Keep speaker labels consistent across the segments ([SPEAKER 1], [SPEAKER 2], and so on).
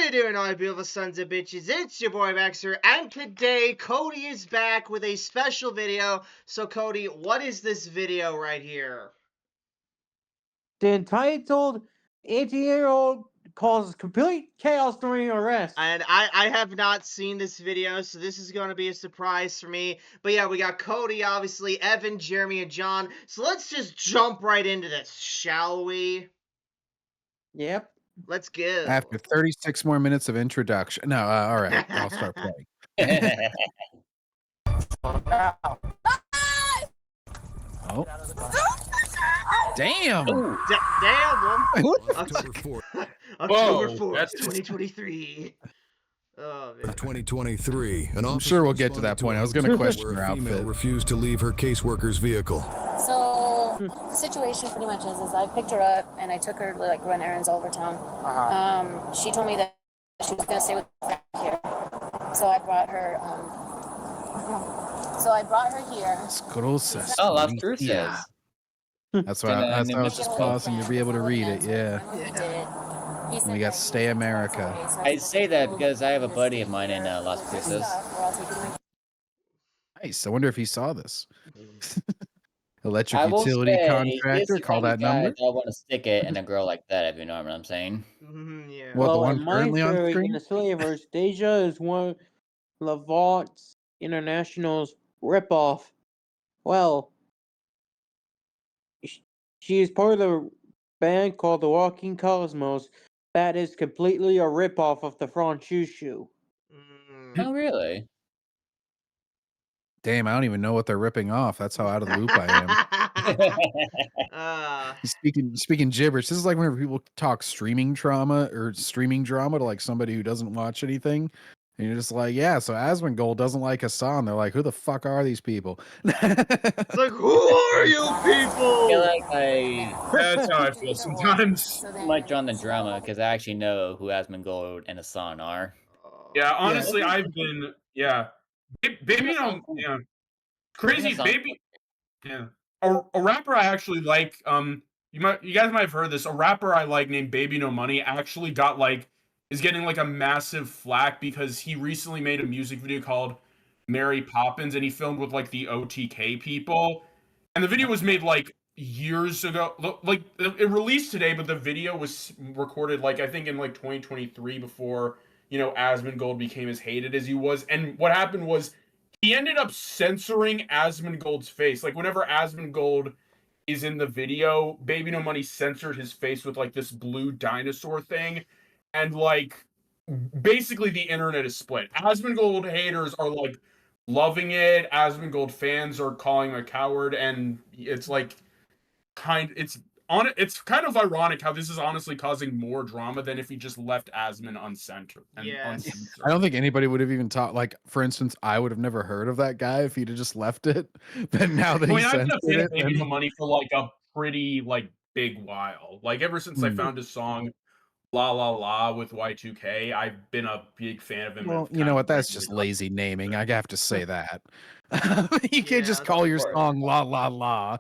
[SPEAKER 1] you doing, all you beautiful sons of bitches? It's your boy Baxter, and today Cody is back with a special video. So, Cody, what is this video right here?
[SPEAKER 2] The entitled 18-year-old causes complete chaos during arrest.
[SPEAKER 1] And I have not seen this video, so this is going to be a surprise for me. But yeah, we got Cody, obviously, Evan, Jeremy, and John. So let's just jump right into this, shall we?
[SPEAKER 2] Yep.
[SPEAKER 1] Let's go.
[SPEAKER 3] After 36 more minutes of introduction. No, all right. I'll start playing. Oh. Damn.
[SPEAKER 1] Damn.
[SPEAKER 3] What the
[SPEAKER 1] October
[SPEAKER 3] fuck?
[SPEAKER 1] 4th. October 4th, 2023. Oh, man.
[SPEAKER 4] 2023.
[SPEAKER 3] I'm sure we'll get to that point. I was going to question her outfit.
[SPEAKER 4] Refused to leave her caseworker's vehicle.
[SPEAKER 5] So the situation pretty much is I picked her up and I took her to like run errands all over town. She told me that she was gonna stay with a friend here, so I brought her. Here.
[SPEAKER 3] It's good old sis.
[SPEAKER 6] Oh, that's true.
[SPEAKER 3] Yeah. That's why I was just pausing to be able to read it. Yeah. And we got Stay America.
[SPEAKER 6] I say that because I have a buddy of mine in Las Cruces.
[SPEAKER 3] Nice. I wonder if he saw this. Electric
[SPEAKER 6] I will
[SPEAKER 3] utility
[SPEAKER 6] say,
[SPEAKER 3] contractor. Call that number.
[SPEAKER 6] I want to stick it in a girl like that, if you know what I'm saying.
[SPEAKER 1] Yeah.
[SPEAKER 3] Well, the one
[SPEAKER 2] in my
[SPEAKER 3] currently on
[SPEAKER 2] theory,
[SPEAKER 3] screen?
[SPEAKER 2] in the Slayverse, Deja is one of Lavat's International's ripoff. Well, she is part of the band called the Walking Cosmos that is completely a ripoff of the Franchushu.
[SPEAKER 6] Oh, really?
[SPEAKER 3] Damn, I don't even know what they're ripping off. That's how out of the loop I am. Speaking gibberish, this is like whenever people talk streaming trauma or streaming drama to like somebody who doesn't watch anything. And you're just like, yeah, so Asmongold doesn't like Hassan. They're like, who the fuck are these people?
[SPEAKER 1] It's like, who are you people?
[SPEAKER 6] I feel like
[SPEAKER 7] That's how I feel sometimes.
[SPEAKER 6] I'm like John the drama because I actually know who Asmongold and Hassan are.
[SPEAKER 7] Yeah, honestly, I've been, baby, crazy baby, a rapper I actually like. You guys might have heard this. A rapper I like named Baby No Money actually got is getting like a massive flack because he recently made a music video called Mary Poppins, and he filmed with like the OTK people, and the video was made like years ago. Like it released today, but the video was recorded I think in like 2023 before Asmongold became as hated as he was. And what happened was he ended up censoring Asmongold's face. Like whenever Asmongold is in the video, Baby No Money censored his face with like this blue dinosaur thing. And basically the internet is split. Asmongold haters are like loving it. Asmongold fans are calling him a coward. And it's it's kind of ironic how this is honestly causing more drama than if he just left Asmon uncensored. Uncensored.
[SPEAKER 3] I don't think anybody would have even taught. Like, for instance, I would have never heard of that guy if he'd have just left it. But now that he's censored it,
[SPEAKER 7] Baby No Money for like a pretty big while. Like ever since I found his song La La La with Y2K, I've been a big fan of him.
[SPEAKER 3] Well, you know what? That's just lazy naming. I have to say that. You can't just call your song La La La.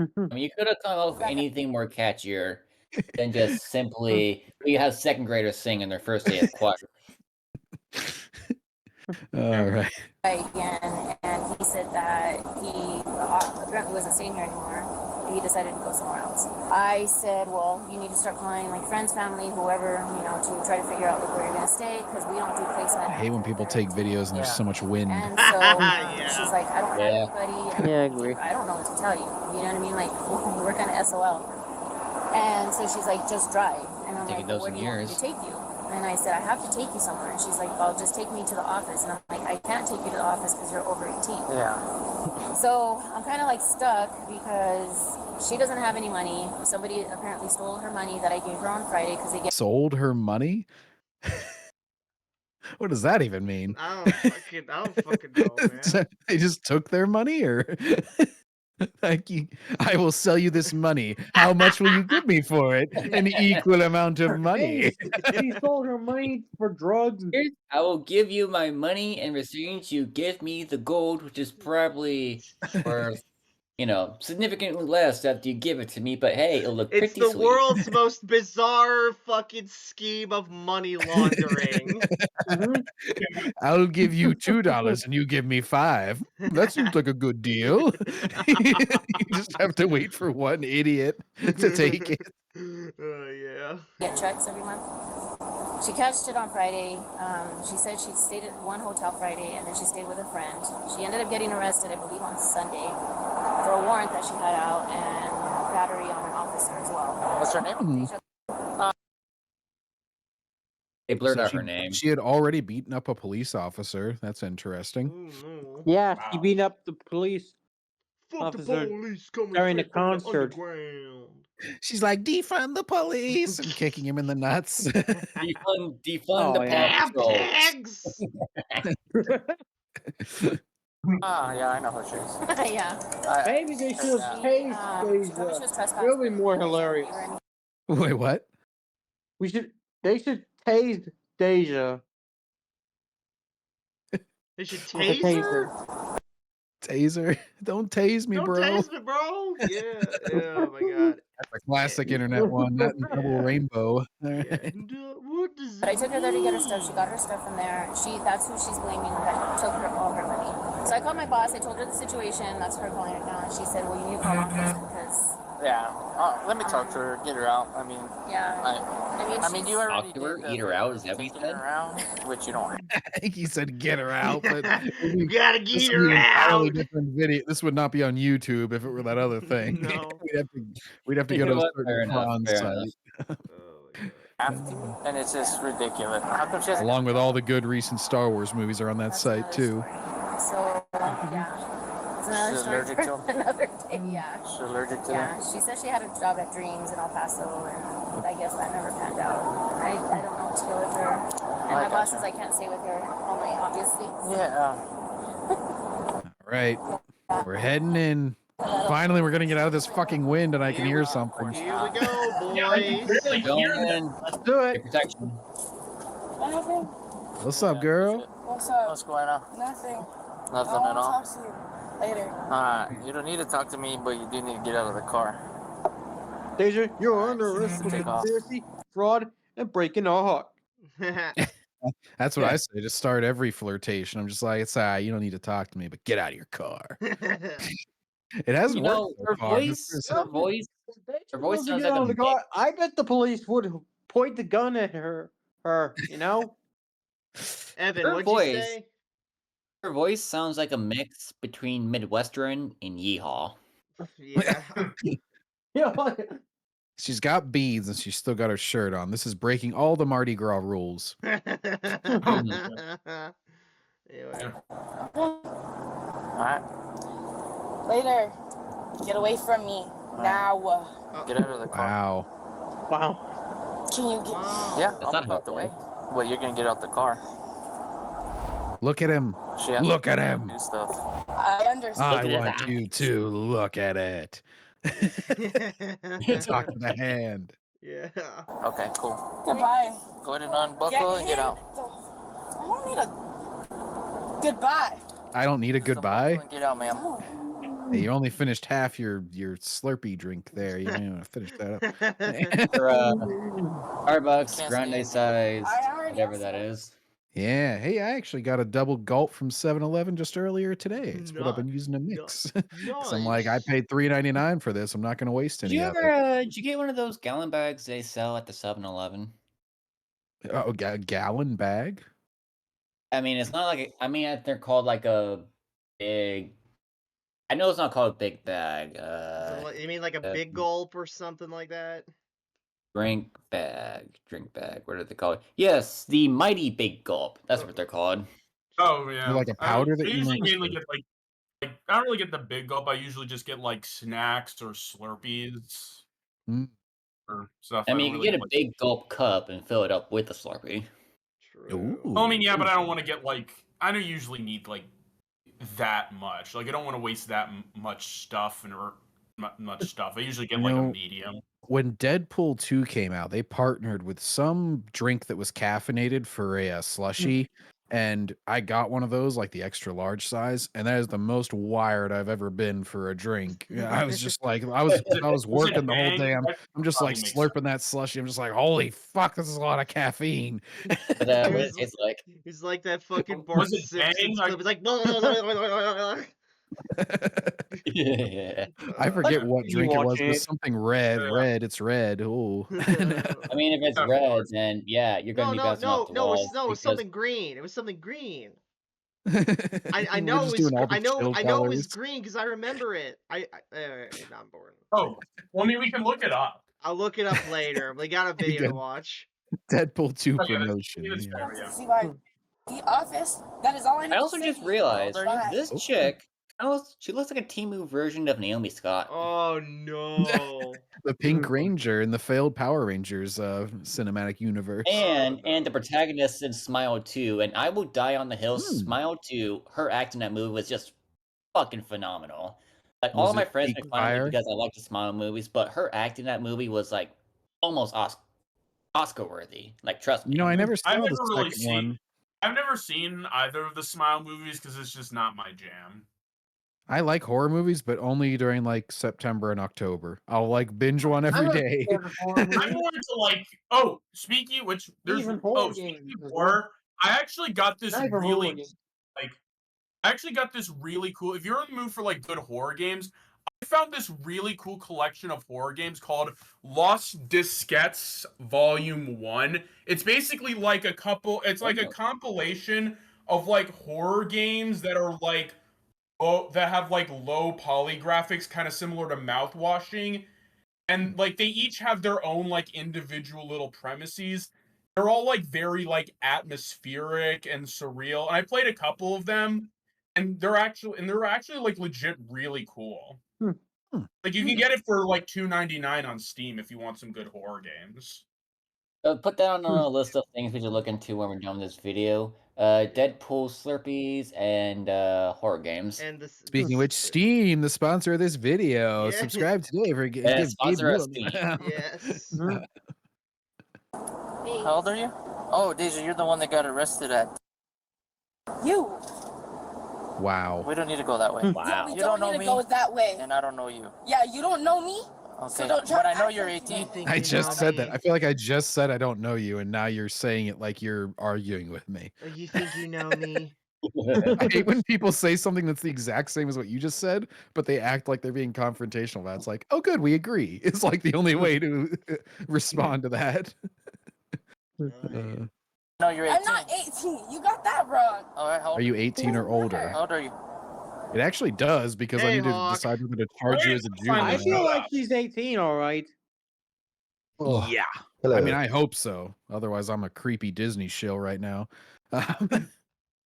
[SPEAKER 6] I mean, you could have come up with anything more catchier than just simply you have second graders sing in their first day of choir.
[SPEAKER 3] All right.
[SPEAKER 5] Again, and he said that he apparently wasn't staying here anymore. He decided to go somewhere else. I said, well, you need to start calling like friends, family, whoever, to try to figure out where you're gonna stay, because we don't do placement.
[SPEAKER 3] I hate when people take videos and there's so much wind.
[SPEAKER 5] And so she's like, I don't have anybody.
[SPEAKER 2] Yeah, I agree.
[SPEAKER 5] I don't know what to tell you. You know what I mean? Like, we're kind of SOL. And so she's like, just drive. And I'm like, where do you want me to take you? And I said, I have to take you somewhere. And she's like, well, just take me to the office. And I'm like, I can't take you to the office because you're over 18.
[SPEAKER 2] Yeah.
[SPEAKER 5] So I'm kind of stuck because she doesn't have any money. Somebody apparently stole her money that I gave her on Friday because they
[SPEAKER 3] sold her money? What does that even mean?
[SPEAKER 1] I don't fucking know, man.
[SPEAKER 3] They just took their money, or I will sell you this money. How much will you give me for it? An equal amount of money.
[SPEAKER 2] She sold her money for drugs.
[SPEAKER 6] I will give you my money in exchange you give me the gold, which is probably worth significantly less after you give it to me, but hey, it'll look
[SPEAKER 1] It's
[SPEAKER 6] pretty
[SPEAKER 1] the
[SPEAKER 6] sweet.
[SPEAKER 1] world's most bizarre fucking scheme of money laundering.
[SPEAKER 3] I'll give you $2 and you give me $5. That seems like a good deal. You just have to wait for one idiot to take it.
[SPEAKER 1] Oh yeah.
[SPEAKER 5] Get checks every month. She cashed it on Friday. She said she stayed at one hotel Friday and then she stayed with a friend. She ended up getting arrested, I believe, on Sunday for a warrant that she had out and battery on an officer as well.
[SPEAKER 8] What's her name?
[SPEAKER 6] They blurred
[SPEAKER 3] So
[SPEAKER 6] out her name.
[SPEAKER 3] She had already beaten up a police officer. That's interesting.
[SPEAKER 1] Oh, no.
[SPEAKER 2] Yeah, she beat up the police
[SPEAKER 1] Fuck the
[SPEAKER 2] officer
[SPEAKER 1] police coming
[SPEAKER 2] during the
[SPEAKER 1] straight from the
[SPEAKER 2] concert.
[SPEAKER 1] underground.
[SPEAKER 3] She's like, defund the police, and kicking him in the nuts.
[SPEAKER 6] Defund
[SPEAKER 2] Oh,
[SPEAKER 6] the
[SPEAKER 2] yeah.
[SPEAKER 6] Paw
[SPEAKER 1] Damn
[SPEAKER 6] Patrols.
[SPEAKER 1] pigs!
[SPEAKER 8] Yeah, I know who she is.
[SPEAKER 5] Yeah.
[SPEAKER 2] Maybe they should have tased
[SPEAKER 5] She told me she was
[SPEAKER 2] Deja.
[SPEAKER 5] trespassing.
[SPEAKER 2] It'll be more hilarious.
[SPEAKER 3] Wait, what?
[SPEAKER 2] They should tase Deja.
[SPEAKER 1] They should
[SPEAKER 2] With a
[SPEAKER 1] tase her?
[SPEAKER 3] Taser? Don't tase me,
[SPEAKER 1] Don't
[SPEAKER 3] bro.
[SPEAKER 1] tase me, bro! Yeah, oh my god.
[SPEAKER 3] That's a classic internet one. That and Double
[SPEAKER 1] Yeah.
[SPEAKER 3] Rainbow.
[SPEAKER 1] Yeah. What does
[SPEAKER 5] But I took her there to get her stuff. She got her stuff from there. That's who she's blaming that took her all her money. So I called my boss. I told her the situation. That's her calling it down. And she said, "Well, you need to call law enforcement because."
[SPEAKER 8] Yeah. Let me talk to her. Get her out. I mean.
[SPEAKER 5] Yeah.
[SPEAKER 8] I mean, you already
[SPEAKER 6] Talk to her,
[SPEAKER 8] did
[SPEAKER 6] eat her out, is that what you
[SPEAKER 8] taking
[SPEAKER 6] said?
[SPEAKER 8] her around, which you don't.
[SPEAKER 3] I think he said get her out, but
[SPEAKER 1] You gotta
[SPEAKER 3] this
[SPEAKER 1] get
[SPEAKER 3] would be
[SPEAKER 1] her
[SPEAKER 3] an entirely
[SPEAKER 1] out!
[SPEAKER 3] different video. This would not be on YouTube if it were that other thing.
[SPEAKER 1] No.
[SPEAKER 3] we'd have to
[SPEAKER 6] You
[SPEAKER 3] go to
[SPEAKER 6] know
[SPEAKER 3] a
[SPEAKER 6] what?
[SPEAKER 3] certain
[SPEAKER 6] Fair enough,
[SPEAKER 3] prawn
[SPEAKER 6] fair
[SPEAKER 3] site.
[SPEAKER 6] enough.
[SPEAKER 1] Oh my god.
[SPEAKER 8] Have to, and it's just ridiculous. How come she hasn't?
[SPEAKER 3] Along with all the good recent Star Wars movies are on that
[SPEAKER 5] That's
[SPEAKER 3] site
[SPEAKER 5] another
[SPEAKER 3] too.
[SPEAKER 5] story. So yeah. It's another
[SPEAKER 8] She's
[SPEAKER 5] story
[SPEAKER 8] allergic
[SPEAKER 5] for
[SPEAKER 8] to 'em?
[SPEAKER 5] another day. Yeah.
[SPEAKER 8] She's allergic to
[SPEAKER 5] Yeah,
[SPEAKER 8] them.
[SPEAKER 5] she said she had a job at Dreams in El Paso, and I guess that never panned out. I don't know what to do with her. And my boss says I can't stay with her all night, obviously.
[SPEAKER 8] Yeah.
[SPEAKER 3] All right, we're heading in. Finally, we're gonna get out of this fucking wind, and I can hear something.
[SPEAKER 1] Here we go,
[SPEAKER 7] Yeah, I can
[SPEAKER 1] boys.
[SPEAKER 7] barely
[SPEAKER 6] Going
[SPEAKER 7] hear them.
[SPEAKER 6] in.
[SPEAKER 2] Let's do
[SPEAKER 6] Get
[SPEAKER 2] it.
[SPEAKER 6] protection.
[SPEAKER 9] Nothing.
[SPEAKER 3] What's up, girl?
[SPEAKER 9] What's up?
[SPEAKER 8] What's going on?
[SPEAKER 9] Nothing.
[SPEAKER 8] Nothing
[SPEAKER 9] I
[SPEAKER 8] at
[SPEAKER 9] will
[SPEAKER 8] all.
[SPEAKER 9] talk to you later.
[SPEAKER 8] You don't need to talk to me, but you do need to get out of the car.
[SPEAKER 2] Deja, you're under arrest for
[SPEAKER 8] Take off.
[SPEAKER 2] conspiracy, fraud, and breaking our heart.
[SPEAKER 3] That's what I say to start every flirtation. I'm just like, it's you don't need to talk to me, but get out of your car. It hasn't
[SPEAKER 6] You
[SPEAKER 3] worked
[SPEAKER 6] know,
[SPEAKER 3] so
[SPEAKER 6] her
[SPEAKER 3] far.
[SPEAKER 6] voice
[SPEAKER 2] Her
[SPEAKER 6] voice sounds like a
[SPEAKER 2] car. I bet the police would point the gun at her. You know.
[SPEAKER 1] Evan,
[SPEAKER 6] Her
[SPEAKER 1] what'd
[SPEAKER 6] voice.
[SPEAKER 1] you say?
[SPEAKER 6] Her voice sounds like a mix between Midwestern and Yeehaw.
[SPEAKER 1] Yeah.
[SPEAKER 2] Yeah.
[SPEAKER 3] She's got beads and she's still got her shirt on. This is breaking all the Mardi Gras rules.
[SPEAKER 1] Anyway.
[SPEAKER 8] Alright.
[SPEAKER 9] Later. Get away from me. Now.
[SPEAKER 8] Get out of the car.
[SPEAKER 3] Wow.
[SPEAKER 2] Wow.
[SPEAKER 9] Can you get.
[SPEAKER 8] Yeah,
[SPEAKER 6] That's
[SPEAKER 8] I'll
[SPEAKER 6] not
[SPEAKER 8] move out the way. Well, you're gonna get out the car.
[SPEAKER 3] Look at him.
[SPEAKER 8] She has
[SPEAKER 3] Look
[SPEAKER 8] to
[SPEAKER 3] at him.
[SPEAKER 8] do stuff.
[SPEAKER 9] I understand.
[SPEAKER 3] I want you to look at it. Talk to the hand.
[SPEAKER 1] Yeah.
[SPEAKER 8] Okay, cool.
[SPEAKER 9] Goodbye.
[SPEAKER 8] Go ahead and unbuckle and get out.
[SPEAKER 9] I don't need a goodbye.
[SPEAKER 3] I don't need a goodbye.
[SPEAKER 8] Unbuckle and get out, ma'am.
[SPEAKER 3] Hey, you only finished half your Slurpee drink there. You want to finish that up.
[SPEAKER 6] For Starbucks,
[SPEAKER 8] Can't
[SPEAKER 6] grande
[SPEAKER 8] say
[SPEAKER 6] size,
[SPEAKER 9] I already
[SPEAKER 6] whatever
[SPEAKER 9] have
[SPEAKER 6] that
[SPEAKER 9] some.
[SPEAKER 6] is.
[SPEAKER 3] Yeah. Hey, I actually got a double gulp from 7-Eleven just earlier today. It's what I've been using to mix. 'Cause I'm like, I paid $3.99 for this. I'm not going to waste
[SPEAKER 6] Did
[SPEAKER 3] any
[SPEAKER 6] you
[SPEAKER 3] of
[SPEAKER 6] ever
[SPEAKER 3] it.
[SPEAKER 6] did you get one of those gallon bags they sell at the 7-Eleven?
[SPEAKER 3] Oh, a gallon bag?
[SPEAKER 6] I mean, it's not like I mean, they're called like a big. I know it's not called a big bag.
[SPEAKER 1] You mean like a big gulp or something like that?
[SPEAKER 6] Drink bag. What are they called? Yes, the mighty big gulp. That's what they're called.
[SPEAKER 7] Oh yeah.
[SPEAKER 3] Like a powder that
[SPEAKER 7] I
[SPEAKER 3] you
[SPEAKER 7] usually
[SPEAKER 3] mix
[SPEAKER 7] mainly
[SPEAKER 3] or-
[SPEAKER 7] get like I don't really get the big gulp. I usually just get like snacks or Slurpees
[SPEAKER 3] Mm.
[SPEAKER 7] or stuff.
[SPEAKER 6] I mean, you
[SPEAKER 7] don't
[SPEAKER 6] can
[SPEAKER 7] really
[SPEAKER 6] get a
[SPEAKER 7] like-
[SPEAKER 6] big gulp cup and fill it up with a Slurpee.
[SPEAKER 1] True.
[SPEAKER 3] Ooh.
[SPEAKER 7] Oh, I mean, yeah, but I don't want to get like I don't usually need like that much. Like I don't want to waste that much stuff or much stuff. I usually get like a medium.
[SPEAKER 3] When Deadpool 2 came out, they partnered with some drink that was caffeinated for a slushy, And I got one of those, like the extra large size, and that is the most wired I've ever been for a drink. Yeah, I was just like, I was working the whole day. I'm just like slurping that slushy. I'm just like, holy fuck, this is a lot of caffeine.
[SPEAKER 6] But what it tastes like?
[SPEAKER 1] He's like that fucking Bart Simpsons clip. It's like.
[SPEAKER 6] Yeah.
[SPEAKER 3] I forget what
[SPEAKER 2] You
[SPEAKER 3] drink it was.
[SPEAKER 2] watching
[SPEAKER 3] It was
[SPEAKER 2] it?
[SPEAKER 3] something red.
[SPEAKER 7] Yeah.
[SPEAKER 3] Red. It's red. Oh.
[SPEAKER 6] I mean, if it's red, then yeah, you're gonna be bouncing off the walls.
[SPEAKER 1] It was
[SPEAKER 6] because
[SPEAKER 1] something green. It was something green. I
[SPEAKER 3] We're
[SPEAKER 1] know
[SPEAKER 3] just
[SPEAKER 1] it was
[SPEAKER 3] doing all the chill
[SPEAKER 1] I know it was
[SPEAKER 3] colors.
[SPEAKER 1] green because I remember it. I'm bored.
[SPEAKER 7] Oh, well, I mean, we can look it up.
[SPEAKER 1] I'll look it up later. We got a video to watch.
[SPEAKER 3] Deadpool 2
[SPEAKER 7] Oh, yeah,
[SPEAKER 3] promotion.
[SPEAKER 7] that's
[SPEAKER 3] Yeah.
[SPEAKER 7] fair, yeah.
[SPEAKER 9] See my the office. That is all I need
[SPEAKER 6] I also
[SPEAKER 9] to say.
[SPEAKER 6] just realized
[SPEAKER 9] Bye.
[SPEAKER 6] this chick. She looks like a Temu version of Naomi Scott.
[SPEAKER 1] Oh no.
[SPEAKER 3] The Pink Ranger in the failed Power Rangers cinematic universe.
[SPEAKER 6] And the protagonist in Smile 2, and I Will Die on the Hill,
[SPEAKER 3] Hmm.
[SPEAKER 6] Smile 2, her act in that movie was just fucking phenomenal. Like,
[SPEAKER 3] Was
[SPEAKER 6] all my
[SPEAKER 3] it
[SPEAKER 6] friends
[SPEAKER 3] peak
[SPEAKER 6] make fun of me
[SPEAKER 3] fire?
[SPEAKER 6] because I like the Smile movies, but her act in that movie was, like, almost Oscar-worthy. Like, trust me.
[SPEAKER 3] You know, I never saw
[SPEAKER 7] I've
[SPEAKER 3] the
[SPEAKER 7] never really
[SPEAKER 3] second one.
[SPEAKER 7] I've never seen either of the Smile movies because it's just not my jam.
[SPEAKER 3] I like horror movies, but only during like September and October. I'll like binge one every day.
[SPEAKER 7] I'm more into like speaking which there's
[SPEAKER 2] Even horror
[SPEAKER 7] speaking
[SPEAKER 2] games
[SPEAKER 7] of
[SPEAKER 2] as
[SPEAKER 7] horror, I actually got this
[SPEAKER 2] Not even horror
[SPEAKER 7] really
[SPEAKER 2] games.
[SPEAKER 7] like I actually got this really cool. If you're in the mood for like good horror games, I found this really cool collection of horror games called Lost Diskettes Volume 1. It's basically like a compilation of like horror games that are like that have like low poly graphics, kind of similar to mouthwashing. And like they each have their own like individual little premises. They're all like very like atmospheric and surreal. And I played a couple of them, and they're actually like legit really cool. Like you can get it for like $2.99 on Steam if you want some good horror games.
[SPEAKER 6] Put that on a list of things we should look into when we're done with this video. Deadpool Slurpees and horror games.
[SPEAKER 1] And this
[SPEAKER 3] Speaking of which, Steam, the sponsor of this video.
[SPEAKER 1] Yeah.
[SPEAKER 3] Subscribe today for
[SPEAKER 6] sponsor us, Steam.
[SPEAKER 1] Yes.
[SPEAKER 8] How old are you? Oh, Deja, you're the one that got arrested at.
[SPEAKER 9] You.
[SPEAKER 3] Wow.
[SPEAKER 8] We don't need to go that way.
[SPEAKER 6] Wow.
[SPEAKER 9] We
[SPEAKER 8] You
[SPEAKER 9] don't
[SPEAKER 8] don't know
[SPEAKER 9] need to
[SPEAKER 8] me.
[SPEAKER 9] go that way.
[SPEAKER 8] And I don't know you.
[SPEAKER 9] Yeah, you don't know me.
[SPEAKER 8] Okay,
[SPEAKER 9] So don't try
[SPEAKER 8] but I
[SPEAKER 9] to
[SPEAKER 8] know
[SPEAKER 9] act
[SPEAKER 8] you're
[SPEAKER 9] like you
[SPEAKER 8] 18.
[SPEAKER 1] think
[SPEAKER 3] I
[SPEAKER 1] you
[SPEAKER 3] just
[SPEAKER 1] know
[SPEAKER 3] said
[SPEAKER 1] me.
[SPEAKER 3] that. I feel like I just said I don't know you, and now you're saying it like you're arguing with me.
[SPEAKER 1] You think you know me?
[SPEAKER 3] I hate when people say something that's the exact same as what you just said, but they act like they're being confrontational. That's like, oh, good, we agree. It's like the only way to respond to that.
[SPEAKER 8] No, you're 18.
[SPEAKER 9] I'm not 18. You got that wrong.
[SPEAKER 8] All right, how old
[SPEAKER 3] Are you 18 or older?
[SPEAKER 8] How old are you?
[SPEAKER 3] It actually does because I
[SPEAKER 1] Hey,
[SPEAKER 3] need to
[SPEAKER 1] Hawk.
[SPEAKER 3] decide whether to charge you as a
[SPEAKER 7] Fine,
[SPEAKER 2] I
[SPEAKER 3] juvenile.
[SPEAKER 2] feel like she's 18, all right.
[SPEAKER 3] Yeah.
[SPEAKER 10] Hello.
[SPEAKER 3] I mean, I hope so. Otherwise, I'm a creepy Disney shill right now.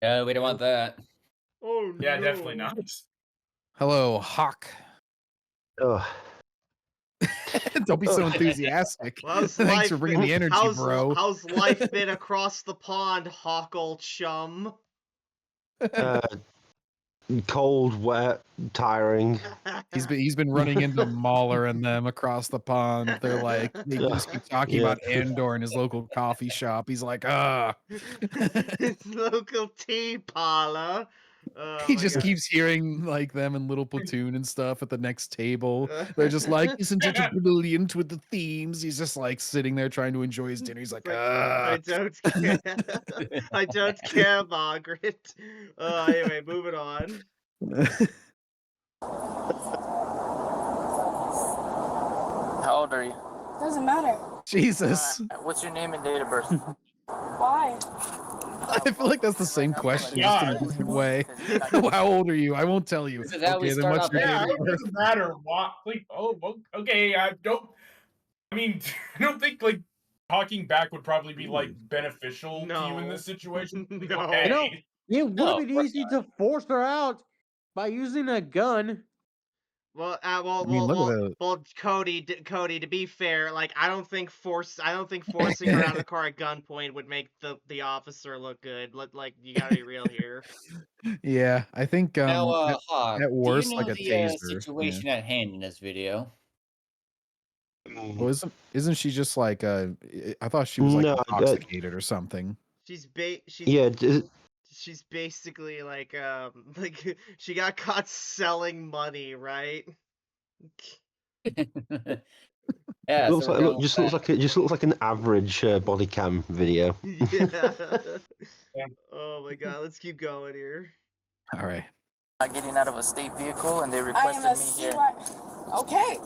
[SPEAKER 6] Yeah, we don't want that.
[SPEAKER 1] Oh
[SPEAKER 7] Yeah,
[SPEAKER 1] no.
[SPEAKER 7] definitely not.
[SPEAKER 3] Hello, Hawk.
[SPEAKER 10] Ugh.
[SPEAKER 3] Don't be so enthusiastic.
[SPEAKER 1] How's
[SPEAKER 3] Thanks
[SPEAKER 1] life
[SPEAKER 3] for bringing
[SPEAKER 1] been-
[SPEAKER 3] the energy,
[SPEAKER 1] how's,
[SPEAKER 3] bro.
[SPEAKER 1] How's life been across the pond, Hawk old chum?
[SPEAKER 10] Cold, wet, tiring.
[SPEAKER 3] He's been running into Mahler and them across the pond. They're like, they just keep talking
[SPEAKER 10] Yeah.
[SPEAKER 3] about Andor in his local coffee shop. He's like,
[SPEAKER 1] His local tea parlor. Oh
[SPEAKER 3] he
[SPEAKER 1] my
[SPEAKER 3] just
[SPEAKER 1] God.
[SPEAKER 3] keeps hearing like them in Little Platoon and stuff at the next table. They're just like, isn't it brilliant with the themes? He's just like sitting there trying to enjoy his dinner. He's like,
[SPEAKER 1] I don't care. I don't care, Margaret. Anyway, moving on.
[SPEAKER 8] How old are you?
[SPEAKER 9] Doesn't matter.
[SPEAKER 3] Jesus.
[SPEAKER 8] What's your name and date of birth?
[SPEAKER 9] Why?
[SPEAKER 3] I feel like that's the same question, just in a different way.
[SPEAKER 8] Well,
[SPEAKER 3] How old are you? I won't tell you.
[SPEAKER 6] This is how we
[SPEAKER 3] then
[SPEAKER 6] start
[SPEAKER 3] what's
[SPEAKER 6] off
[SPEAKER 3] your
[SPEAKER 7] Yeah,
[SPEAKER 3] date
[SPEAKER 7] it
[SPEAKER 3] of birth?
[SPEAKER 7] doesn't matter what. Like, okay. I don't think like talking back would probably be like beneficial to you in
[SPEAKER 1] No.
[SPEAKER 7] this situation. Like,
[SPEAKER 1] No.
[SPEAKER 7] okay.
[SPEAKER 2] No. It would
[SPEAKER 6] No,
[SPEAKER 2] have
[SPEAKER 6] of
[SPEAKER 2] been
[SPEAKER 6] course
[SPEAKER 2] easy to force her out by using a gun.
[SPEAKER 1] Well,
[SPEAKER 3] I mean, look at the.
[SPEAKER 1] well, Cody, to be fair, like I don't think forcing her out of the car at gunpoint would make the officer look good. Like you gotta be real here.
[SPEAKER 3] Yeah, I think
[SPEAKER 6] Now, Hawk,
[SPEAKER 3] at worst,
[SPEAKER 6] do you know
[SPEAKER 3] like a
[SPEAKER 6] the
[SPEAKER 3] taser.
[SPEAKER 6] situation at hand in this video?
[SPEAKER 3] Well, isn't she just like I thought she was like
[SPEAKER 10] No,
[SPEAKER 3] intoxicated or something.
[SPEAKER 1] She's
[SPEAKER 10] Yeah,
[SPEAKER 1] she's basically like she got caught selling money, right?
[SPEAKER 6] Yeah,
[SPEAKER 10] Looks
[SPEAKER 6] so we're
[SPEAKER 10] like
[SPEAKER 6] going with
[SPEAKER 10] it just looks like an average body cam video.
[SPEAKER 1] Yeah. Oh my god, let's keep going here.
[SPEAKER 3] All right.
[SPEAKER 8] Not getting out of a state vehicle, and they
[SPEAKER 9] I am
[SPEAKER 8] requested
[SPEAKER 9] a
[SPEAKER 8] me here.
[SPEAKER 9] Okay.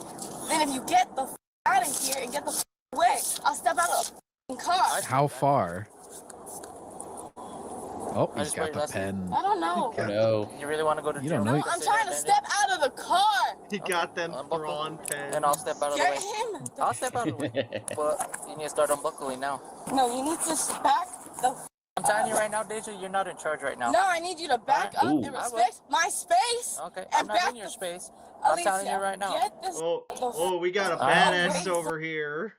[SPEAKER 9] Then if you get the out of here and get the away, I'll step out of the car.
[SPEAKER 3] How far? Oh,
[SPEAKER 8] I
[SPEAKER 3] he's
[SPEAKER 8] just
[SPEAKER 3] got
[SPEAKER 8] wait,
[SPEAKER 3] the
[SPEAKER 8] let's see.
[SPEAKER 3] pen.
[SPEAKER 9] I don't know.
[SPEAKER 6] Oh no.
[SPEAKER 8] You really want to go to
[SPEAKER 3] You
[SPEAKER 8] jail?
[SPEAKER 3] don't know.
[SPEAKER 9] No, I'm trying to step out of the car.
[SPEAKER 1] He got them
[SPEAKER 8] unbuckle.
[SPEAKER 1] prawn pens.
[SPEAKER 8] And I'll step out of the
[SPEAKER 9] Get
[SPEAKER 8] way.
[SPEAKER 9] him.
[SPEAKER 8] I'll step out of the way. But you need to start unbuckling now.
[SPEAKER 9] No, you need to back the.
[SPEAKER 8] I'm telling you right now, Deja, you're not in charge right now.
[SPEAKER 9] No, I need you to back up
[SPEAKER 6] Ooh.
[SPEAKER 9] and respect my space.
[SPEAKER 8] Okay,
[SPEAKER 9] And
[SPEAKER 8] I'm not
[SPEAKER 9] back
[SPEAKER 8] in your
[SPEAKER 9] the-
[SPEAKER 8] space. I'm telling you
[SPEAKER 9] Alicia,
[SPEAKER 8] right now.
[SPEAKER 9] Get this.
[SPEAKER 1] Oh, we got a
[SPEAKER 8] Alright.
[SPEAKER 1] badass over here.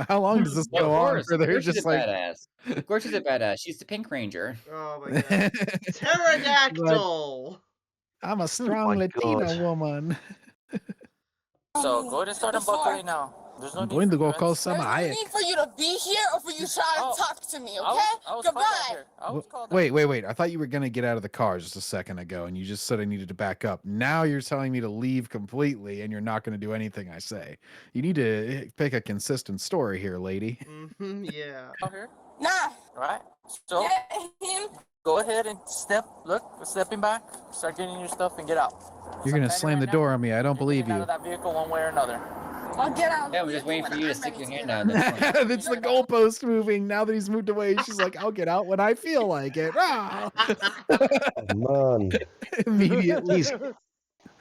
[SPEAKER 3] How long does this
[SPEAKER 6] Well,
[SPEAKER 3] go
[SPEAKER 6] of
[SPEAKER 3] on?
[SPEAKER 6] course,
[SPEAKER 3] For
[SPEAKER 6] of
[SPEAKER 3] they're
[SPEAKER 6] course she's
[SPEAKER 3] just
[SPEAKER 6] a
[SPEAKER 3] like.
[SPEAKER 6] badass. Of course she's a badass. She's the Pink Ranger.
[SPEAKER 1] Oh my god. Pterodactyl.
[SPEAKER 3] I'm a strong
[SPEAKER 10] my
[SPEAKER 3] Latina
[SPEAKER 10] God.
[SPEAKER 3] woman.
[SPEAKER 8] So go ahead and start unbuckling now. There's no
[SPEAKER 3] I'm
[SPEAKER 8] need
[SPEAKER 3] going to
[SPEAKER 8] for
[SPEAKER 3] go
[SPEAKER 8] threats.
[SPEAKER 3] call
[SPEAKER 9] There's
[SPEAKER 3] Sama
[SPEAKER 9] no
[SPEAKER 3] Hayek.
[SPEAKER 9] need for you to be here or for you trying to talk to me, okay?
[SPEAKER 8] I was called out
[SPEAKER 9] Goodbye.
[SPEAKER 8] here. I was called out.
[SPEAKER 3] Wait. I thought you were going to get out of the car just a second ago, and you just said I needed to back up. Now you're telling me to leave completely, and you're not going to do anything I say. You need to pick a consistent story here, lady.
[SPEAKER 1] Yeah.
[SPEAKER 8] Out here.
[SPEAKER 9] Nah.
[SPEAKER 8] Right. So
[SPEAKER 9] Get him.
[SPEAKER 8] go ahead and stepping back, start getting your stuff and get out.
[SPEAKER 3] You're going to slam the door on me. I don't believe
[SPEAKER 8] Out
[SPEAKER 3] you.
[SPEAKER 8] of that vehicle one way or another.
[SPEAKER 9] I'll get out.
[SPEAKER 6] Yeah, we're just waiting for you to stick your hand out.
[SPEAKER 3] It's the goalpost moving. Now that he's moved away, she's like, I'll get out when I feel like it. Ah!
[SPEAKER 10] Man,
[SPEAKER 3] Immediately.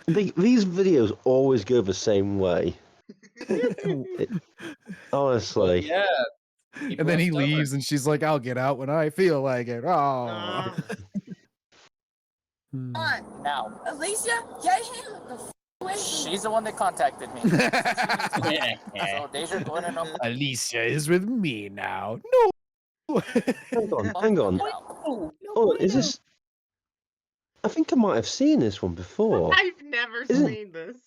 [SPEAKER 10] these videos always go the same way. Honestly.
[SPEAKER 6] Yeah.
[SPEAKER 3] And then he leaves, and she's like, I'll get out when I feel like it. Oh.
[SPEAKER 9] Come on.
[SPEAKER 8] Now.
[SPEAKER 9] Alicia, get him the away from me.
[SPEAKER 8] She's the one that contacted me. So Deja, go ahead and unbuckle.
[SPEAKER 3] Alicia is with me now. No.
[SPEAKER 10] Hang on. Oh, is this? I think I might have seen this one before.
[SPEAKER 1] I've never
[SPEAKER 10] Is it-
[SPEAKER 1] seen this.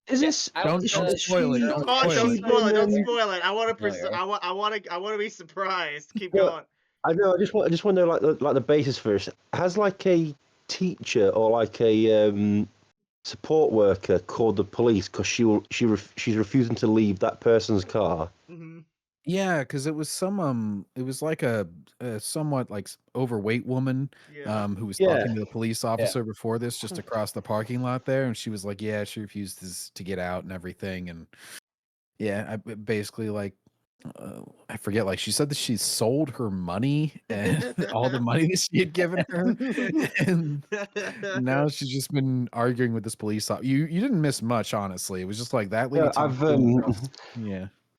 [SPEAKER 10] Is this?
[SPEAKER 3] Don't spoil it. Don't
[SPEAKER 1] Oh, don't
[SPEAKER 3] spoil it.
[SPEAKER 1] spoil it! Don't spoil it! I want to.
[SPEAKER 6] Spoiler.
[SPEAKER 1] I want to be surprised. Keep
[SPEAKER 10] Well,
[SPEAKER 1] going.
[SPEAKER 10] I know. I just want to know like the basis for this. Has like a teacher or like a support worker called the police because she's refusing to leave that person's car.
[SPEAKER 3] Yeah, because it was it was like a somewhat like overweight woman who was talking to the police officer before this, just across the parking lot there, and she was like, yeah, she refused to get out and everything, and I basically like I forget, like she said that she sold her money and all the money that she had given her, and now she's just been arguing with this police officer. You didn't miss much, honestly. It was just like that lady.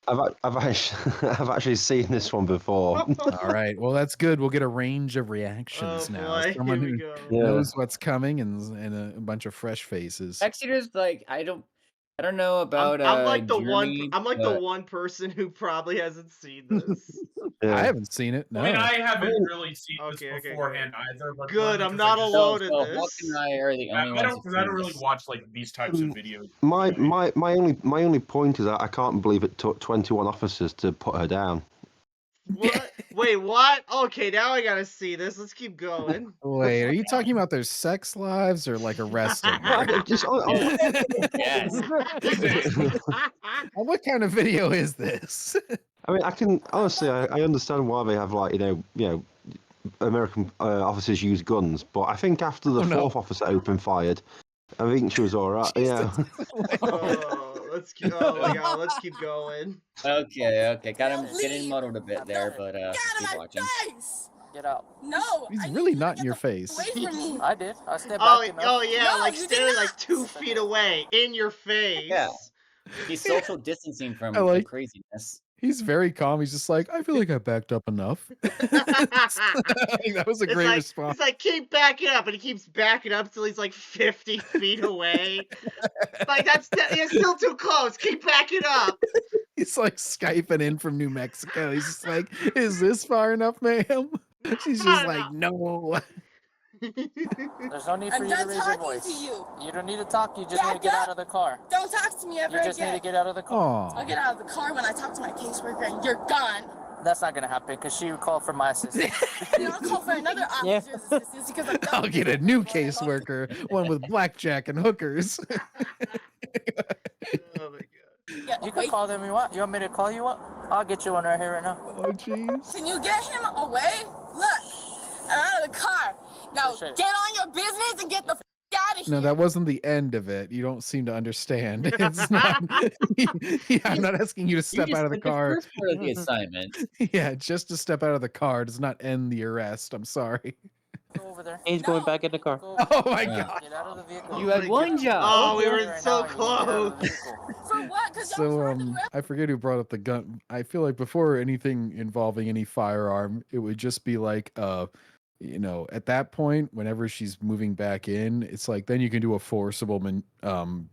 [SPEAKER 10] I've actually seen this one before.
[SPEAKER 3] All right. Well, that's good. We'll get a range of reactions now.
[SPEAKER 1] Boy,
[SPEAKER 3] Someone
[SPEAKER 1] here
[SPEAKER 3] who
[SPEAKER 1] we go.
[SPEAKER 3] knows what's coming and a bunch of fresh faces.
[SPEAKER 6] Backseater's like I don't know about.
[SPEAKER 1] I'm like the
[SPEAKER 6] Jeremy,
[SPEAKER 1] the one person who probably hasn't seen this.
[SPEAKER 3] I haven't seen it. No.
[SPEAKER 7] I mean, I haven't really seen this
[SPEAKER 1] Okay,
[SPEAKER 7] beforehand either. But
[SPEAKER 1] Good,
[SPEAKER 7] mainly
[SPEAKER 1] I'm
[SPEAKER 7] 'cause
[SPEAKER 1] not
[SPEAKER 7] I just-
[SPEAKER 1] alone in
[SPEAKER 6] So
[SPEAKER 1] this.
[SPEAKER 6] Hawk and I are the only
[SPEAKER 7] I
[SPEAKER 6] ones.
[SPEAKER 7] don't
[SPEAKER 6] who've
[SPEAKER 7] because I don't
[SPEAKER 6] seen
[SPEAKER 7] really
[SPEAKER 6] this.
[SPEAKER 7] watch like these types of videos.
[SPEAKER 10] My only point is that I can't believe it took 21 officers to put her down.
[SPEAKER 1] What? Wait, what? Okay, now I gotta see this. Let's keep going.
[SPEAKER 3] Wait, are you talking about their sex lives or like arresting her?
[SPEAKER 6] Yes.
[SPEAKER 3] What kind of video is this?
[SPEAKER 10] I mean, I can honestly, I understand why they have like you know, American officers use guns, but I think after the fourth officer opened fired, I think she was all right. Yeah.
[SPEAKER 1] Let's keep. Oh my god, let's keep going.
[SPEAKER 6] Okay. Got him getting muddled a bit there, but keep watching.
[SPEAKER 8] Get out.
[SPEAKER 9] No.
[SPEAKER 3] He's really not in your face.
[SPEAKER 9] Away from me.
[SPEAKER 8] I did. I stepped
[SPEAKER 1] Oh,
[SPEAKER 8] back enough.
[SPEAKER 1] oh yeah,
[SPEAKER 9] No,
[SPEAKER 1] like
[SPEAKER 9] you did
[SPEAKER 1] standing
[SPEAKER 9] not.
[SPEAKER 1] like 2 feet away, in your face.
[SPEAKER 6] Yeah. He's social distancing from
[SPEAKER 3] I like-
[SPEAKER 6] the craziness.
[SPEAKER 3] He's very calm. He's just like, I feel like I backed up enough. That was a
[SPEAKER 1] It's
[SPEAKER 3] great
[SPEAKER 1] like,
[SPEAKER 3] response.
[SPEAKER 1] It's like, keep backing up, and he keeps backing up till he's like 50 feet away. Like, it's still too close. Keep backing up.
[SPEAKER 3] He's like Skyping in from New Mexico. He's just like, is this far enough, ma'am? She's just like, no.
[SPEAKER 8] There's no need for
[SPEAKER 9] I'm
[SPEAKER 8] you to
[SPEAKER 9] done
[SPEAKER 8] raise your
[SPEAKER 9] talking
[SPEAKER 8] voice.
[SPEAKER 9] to you.
[SPEAKER 8] You don't need to talk. You just need to get out of the car.
[SPEAKER 9] Don't talk to me ever
[SPEAKER 8] You just need
[SPEAKER 9] again.
[SPEAKER 8] to get out of the car.
[SPEAKER 9] I'll get out of the car when I talk to my caseworker and you're gone.
[SPEAKER 8] That's not gonna happen because she called for my assistance.
[SPEAKER 9] And I'll call for another officer's assistance because I'm
[SPEAKER 3] I'll get a new caseworker, one with blackjack and hookers.
[SPEAKER 1] Oh my god.
[SPEAKER 9] Yeah,
[SPEAKER 8] You can call them if you want. You want me to call you one? I'll get you one right here, right now.
[SPEAKER 3] Oh, jeez.
[SPEAKER 9] Can you get him away? Look, I'm out of the car. Now
[SPEAKER 8] Appreciate it.
[SPEAKER 9] get on your business and get the out of here.
[SPEAKER 3] No, that wasn't the end of it. You don't seem to understand. It's not. Yeah, I'm not asking you to step out of the car.
[SPEAKER 6] First part of the assignment.
[SPEAKER 3] Yeah, just to step out of the car does not end the arrest. I'm sorry.
[SPEAKER 8] Go over there.
[SPEAKER 2] He's going back in the car.
[SPEAKER 8] Go
[SPEAKER 3] Oh my
[SPEAKER 6] Yeah.
[SPEAKER 3] god.
[SPEAKER 8] Get out of the vehicle.
[SPEAKER 6] You had one job.
[SPEAKER 1] Oh, we
[SPEAKER 8] Go
[SPEAKER 1] were
[SPEAKER 8] right
[SPEAKER 1] so
[SPEAKER 8] now, you need to get out of the
[SPEAKER 1] close.
[SPEAKER 8] vehicle.
[SPEAKER 9] For what? Because
[SPEAKER 3] So I forget who brought up the gun. I feel like before anything involving any firearm, it would just be like you know, at that point, whenever she's moving back in, it's like then you can do a forcible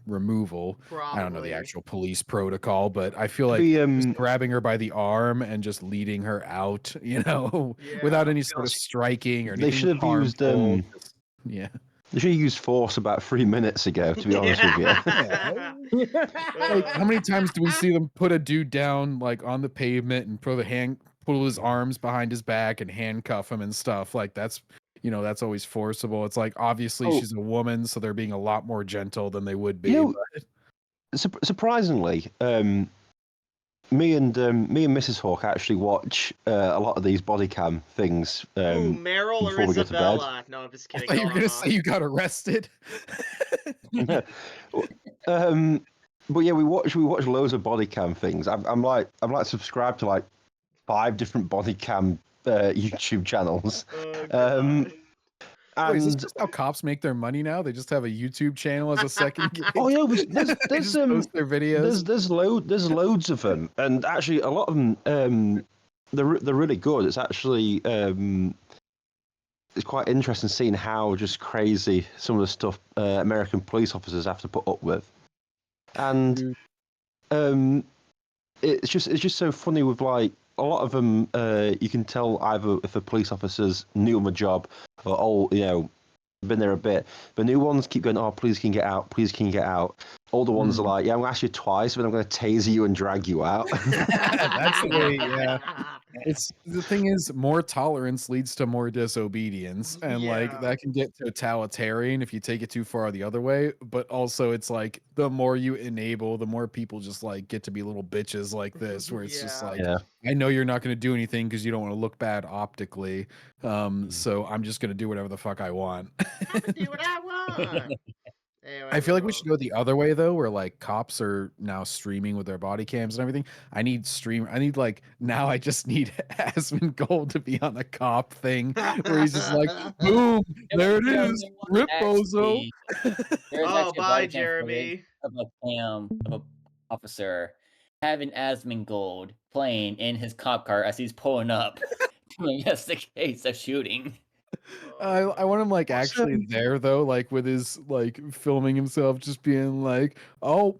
[SPEAKER 3] removal. I don't know the
[SPEAKER 1] Probably.
[SPEAKER 3] actual police protocol, but I feel like
[SPEAKER 10] Be,
[SPEAKER 3] just grabbing her by the arm and just leading her out, you know, without
[SPEAKER 1] Yeah.
[SPEAKER 3] any sort of striking or
[SPEAKER 10] They
[SPEAKER 3] anything
[SPEAKER 10] should have used
[SPEAKER 3] harmful. Just- yeah.
[SPEAKER 10] They should have used force about 3 minutes ago. To be honest with you.
[SPEAKER 3] Like, how many times do we see them put a dude down like on the pavement and pull his arms behind his back and handcuff him and stuff? Like that's, you know, that's always forcible. It's like obviously
[SPEAKER 10] Oh.
[SPEAKER 3] she's a woman, so they're being a lot more gentle than they would be.
[SPEAKER 10] You know,
[SPEAKER 3] but-
[SPEAKER 10] surprisingly, me and Mrs. Hawk actually watch a lot of these body cam things.
[SPEAKER 1] Ooh, Meryl
[SPEAKER 10] before
[SPEAKER 1] or
[SPEAKER 10] we go to bed.
[SPEAKER 1] Isabella? No, I'm just
[SPEAKER 3] I
[SPEAKER 1] kidding.
[SPEAKER 3] thought you were
[SPEAKER 1] Go
[SPEAKER 3] gonna
[SPEAKER 1] on.
[SPEAKER 3] say you got arrested.
[SPEAKER 10] But yeah, we watch loads of body cam things. I'm like subscribed to like 5 different body cam YouTube channels.
[SPEAKER 1] Oh,
[SPEAKER 10] Um,
[SPEAKER 1] God.
[SPEAKER 3] Wait, is this
[SPEAKER 10] and
[SPEAKER 3] just how cops make their money now? They just have a YouTube channel as a second gig.
[SPEAKER 10] oh yeah,
[SPEAKER 3] They
[SPEAKER 10] there's
[SPEAKER 3] just post their videos.
[SPEAKER 10] there's loads of them, and actually a lot of them they're really good. It's actually it's quite interesting seeing how just crazy some of the stuff American police officers have to put up with, and it's just so funny with like a lot of them. You can tell either if the police officers new on the job or old, you know, been there a bit. The new ones keep going, oh, please can you get out, please can you get out. Older ones are like, yeah, I'm gonna ask you twice, but I'm gonna taser you and drag you out.
[SPEAKER 3] That's the way, yeah. It's the thing is, more tolerance leads to more disobedience, and like
[SPEAKER 1] Yeah.
[SPEAKER 3] that can get totalitarian if you take it too far the other way. But also, it's like the more you enable, the more people just like get to be little bitches like this, where it's just
[SPEAKER 1] Yeah.
[SPEAKER 3] like,
[SPEAKER 10] Yeah.
[SPEAKER 3] I know you're not going to do anything because you don't want to look bad optically, so I'm just going to do whatever the fuck I want.
[SPEAKER 1] I'm gonna do what I want. Anyway,
[SPEAKER 3] I feel like we
[SPEAKER 1] move
[SPEAKER 3] should go the other way though, where like cops are now streaming with their body cams and everything. I need like now I just need Asmongold to be on the cop thing where he's just like, boom, there it is, rip bozo.
[SPEAKER 6] There's
[SPEAKER 1] Oh,
[SPEAKER 6] actually a
[SPEAKER 1] bye,
[SPEAKER 6] body cam
[SPEAKER 1] Jeremy.
[SPEAKER 6] footage of a officer having Asmongold playing in his cop car as he's pulling up to investigate the shooting.
[SPEAKER 3] I want him like actually there though, like with his like filming himself, just being like, oh,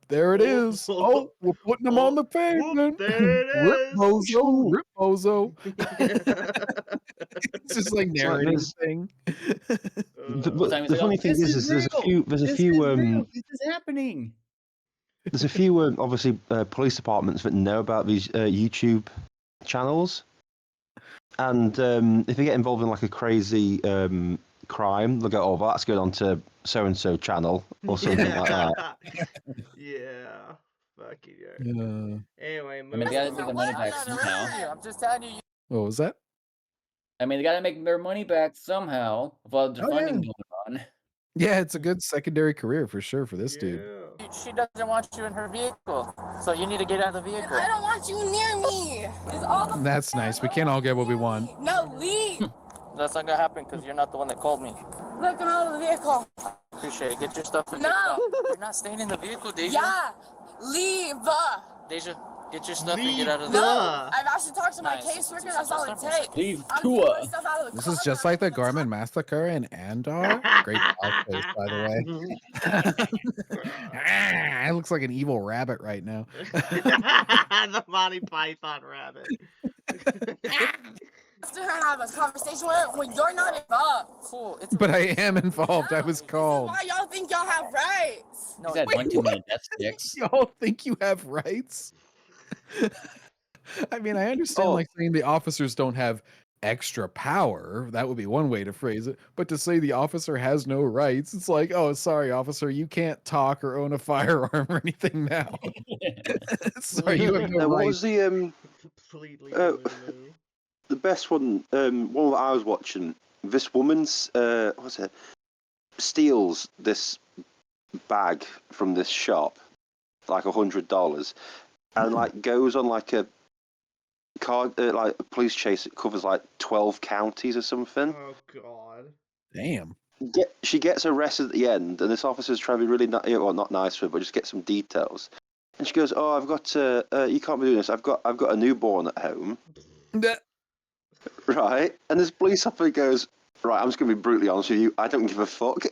[SPEAKER 3] there it is. Oh, we're putting him on the pavement.
[SPEAKER 1] There it
[SPEAKER 3] Rip
[SPEAKER 1] is.
[SPEAKER 3] bozo, rip bozo. It's just like
[SPEAKER 10] It's like
[SPEAKER 3] narrating
[SPEAKER 10] this-
[SPEAKER 3] thing.
[SPEAKER 10] The funny thing is there's a few
[SPEAKER 6] This is happening.
[SPEAKER 10] there's a few obviously police departments that know about these YouTube channels, and if they get involved in like a crazy crime, they'll go, oh, well, that's going on to so and so channel or something like that.
[SPEAKER 1] Yeah. Fucking yeah. Anyway,
[SPEAKER 6] I mean, they gotta make their money back somehow.
[SPEAKER 8] I'm just telling you.
[SPEAKER 3] What was that?
[SPEAKER 6] I mean, they gotta make their money back somehow while the
[SPEAKER 3] Oh,
[SPEAKER 6] funding
[SPEAKER 3] yeah.
[SPEAKER 6] going on.
[SPEAKER 3] Yeah, it's a good secondary career for sure for this dude.
[SPEAKER 8] She doesn't want you in her vehicle, so you need to get out of the vehicle.
[SPEAKER 9] I don't want you near me. It's all the
[SPEAKER 3] That's nice. We can't all get what we want.
[SPEAKER 9] No, leave.
[SPEAKER 8] That's not gonna happen because you're not the one that called me.
[SPEAKER 9] Look, I'm out of the vehicle.
[SPEAKER 8] Appreciate it. Get your stuff. And
[SPEAKER 9] No.
[SPEAKER 8] get it out. You're not staying in the vehicle, Deja.
[SPEAKER 9] Yeah, leave.
[SPEAKER 8] Deja, get your stuff and get out of the
[SPEAKER 9] No,
[SPEAKER 8] vehicle.
[SPEAKER 9] I've actually talked to my
[SPEAKER 8] Nice.
[SPEAKER 9] caseworker. That's all it takes.
[SPEAKER 6] Leave
[SPEAKER 9] I'm
[SPEAKER 6] Tua.
[SPEAKER 9] pulling stuff out of the
[SPEAKER 3] This
[SPEAKER 9] car.
[SPEAKER 3] is just like the Garmin Massacre in Andor. Great outfit, by the way. It looks like an evil rabbit right now.
[SPEAKER 1] The Monty Python rabbit.
[SPEAKER 9] Still have a conversation with her when you're not involved.
[SPEAKER 8] Cool.
[SPEAKER 3] But I am involved. I was called.
[SPEAKER 9] Why y'all think y'all have rights?
[SPEAKER 8] No,
[SPEAKER 6] He's had
[SPEAKER 3] Wait,
[SPEAKER 6] one too many
[SPEAKER 3] what?
[SPEAKER 6] death sticks.
[SPEAKER 3] Y'all think you have rights? I mean, I understand
[SPEAKER 10] Oh.
[SPEAKER 3] like saying the officers don't have extra power. That would be one way to phrase it. But to say the officer has no rights, it's like, oh, sorry, officer, you can't talk or own a firearm or anything now. Sorry, you have no
[SPEAKER 10] What
[SPEAKER 3] rights.
[SPEAKER 10] was the
[SPEAKER 1] Completely
[SPEAKER 10] the best one? One that I was watching. This woman's what was it? Steals this bag from this shop, like $100, and like goes on like a car, like a police chase. It covers like 12 counties or something.
[SPEAKER 1] Oh God.
[SPEAKER 3] Damn.
[SPEAKER 10] She gets arrested at the end, and this officer's trying to be really not nice to her, but just get some details. And she goes, "Oh, I've got you can't be doing this. I've got a newborn at home." Right, and this police officer goes, "Right, I'm just gonna be brutally honest with you. I don't give a fuck."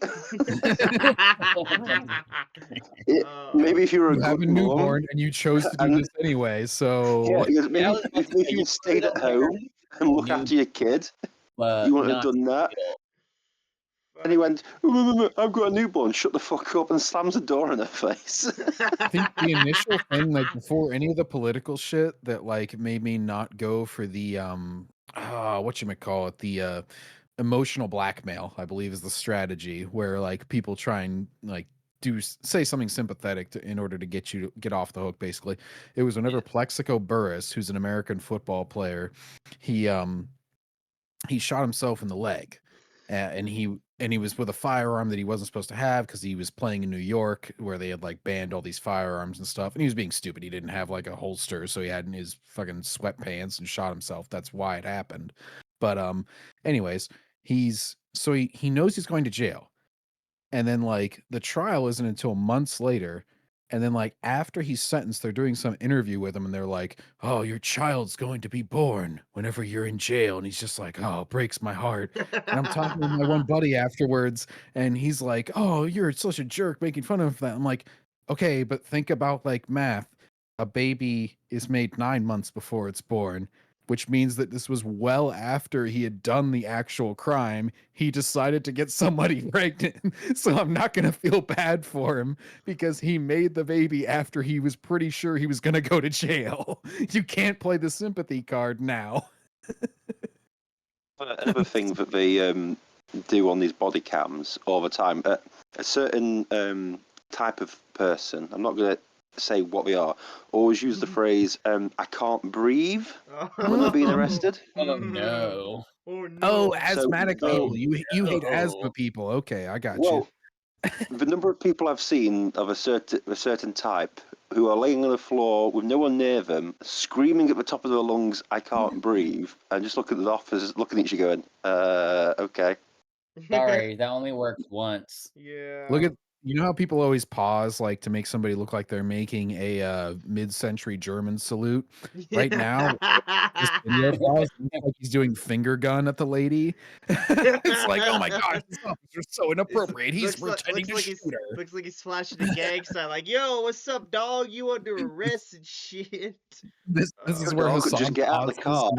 [SPEAKER 10] Maybe if you were
[SPEAKER 3] you have a
[SPEAKER 10] good
[SPEAKER 3] newborn
[SPEAKER 10] mom,
[SPEAKER 3] and you chose to do this anyway, so
[SPEAKER 10] yeah, maybe if you stayed at home and look after your kid, you wouldn't have done that. And he went, "I've got a newborn. Shut the fuck up!" and slams the door in her face.
[SPEAKER 3] I think the initial thing, like before any of the political shit, that like made me not go for the whatchamacallit, the emotional blackmail, I believe is the strategy where like people try and like say something sympathetic in order to get you to get off the hook. Basically, it was whenever Plexico Burris, who's an American football player, he shot himself in the leg, and he was with a firearm that he wasn't supposed to have because he was playing in New York where they had like banned all these firearms and stuff, and he was being stupid. He didn't have like a holster, so he had in his fucking sweatpants and shot himself. That's why it happened. But anyways, he knows he's going to jail, and then like the trial isn't until months later. And then, like, after he's sentenced, they're doing some interview with him, and they're like, "Oh, your child's going to be born whenever you're in jail." And he's just like, "Oh, it breaks my heart." And I'm talking to my one buddy afterwards, and he's like, "Oh, you're such a jerk making fun of that." I'm like, "Okay, but think about like math. A baby is made 9 months before it's born, which means that this was well after he had done the actual crime. He decided to get somebody pregnant. So I'm not going to feel bad for him because he made the baby after he was pretty sure he was going to go to jail. You can't play the sympathy card now."
[SPEAKER 10] Another thing that they do on these body cams all the time, a certain type of person, I'm not going to say what they are, always use the phrase, "I can't breathe," when they're being arrested.
[SPEAKER 6] Oh no.
[SPEAKER 1] Oh no.
[SPEAKER 3] Oh, asthmatic
[SPEAKER 10] So
[SPEAKER 3] people. You hate asthma people. Okay, I got you.
[SPEAKER 10] The number of people I've seen of a certain type who are laying on the floor with no one near them, screaming at the top of their lungs, "I can't breathe," and just look at the officers, looking at each other, going, "Okay."
[SPEAKER 6] Sorry, that only works once.
[SPEAKER 1] Yeah.
[SPEAKER 3] Look at, you know how people always pause like to make somebody look like they're making a mid-century German salute? Right now, this video pause, like he's doing finger gun at the lady. It's like, oh my gosh, this officer's so inappropriate. He's pretending to shoot her.
[SPEAKER 1] Looks like he's flashing a gang sign, like, "Yo, what's up, dog? You under arrest and shit."
[SPEAKER 3] This is where
[SPEAKER 10] Dog,
[SPEAKER 3] Hassan
[SPEAKER 10] just get out of the car.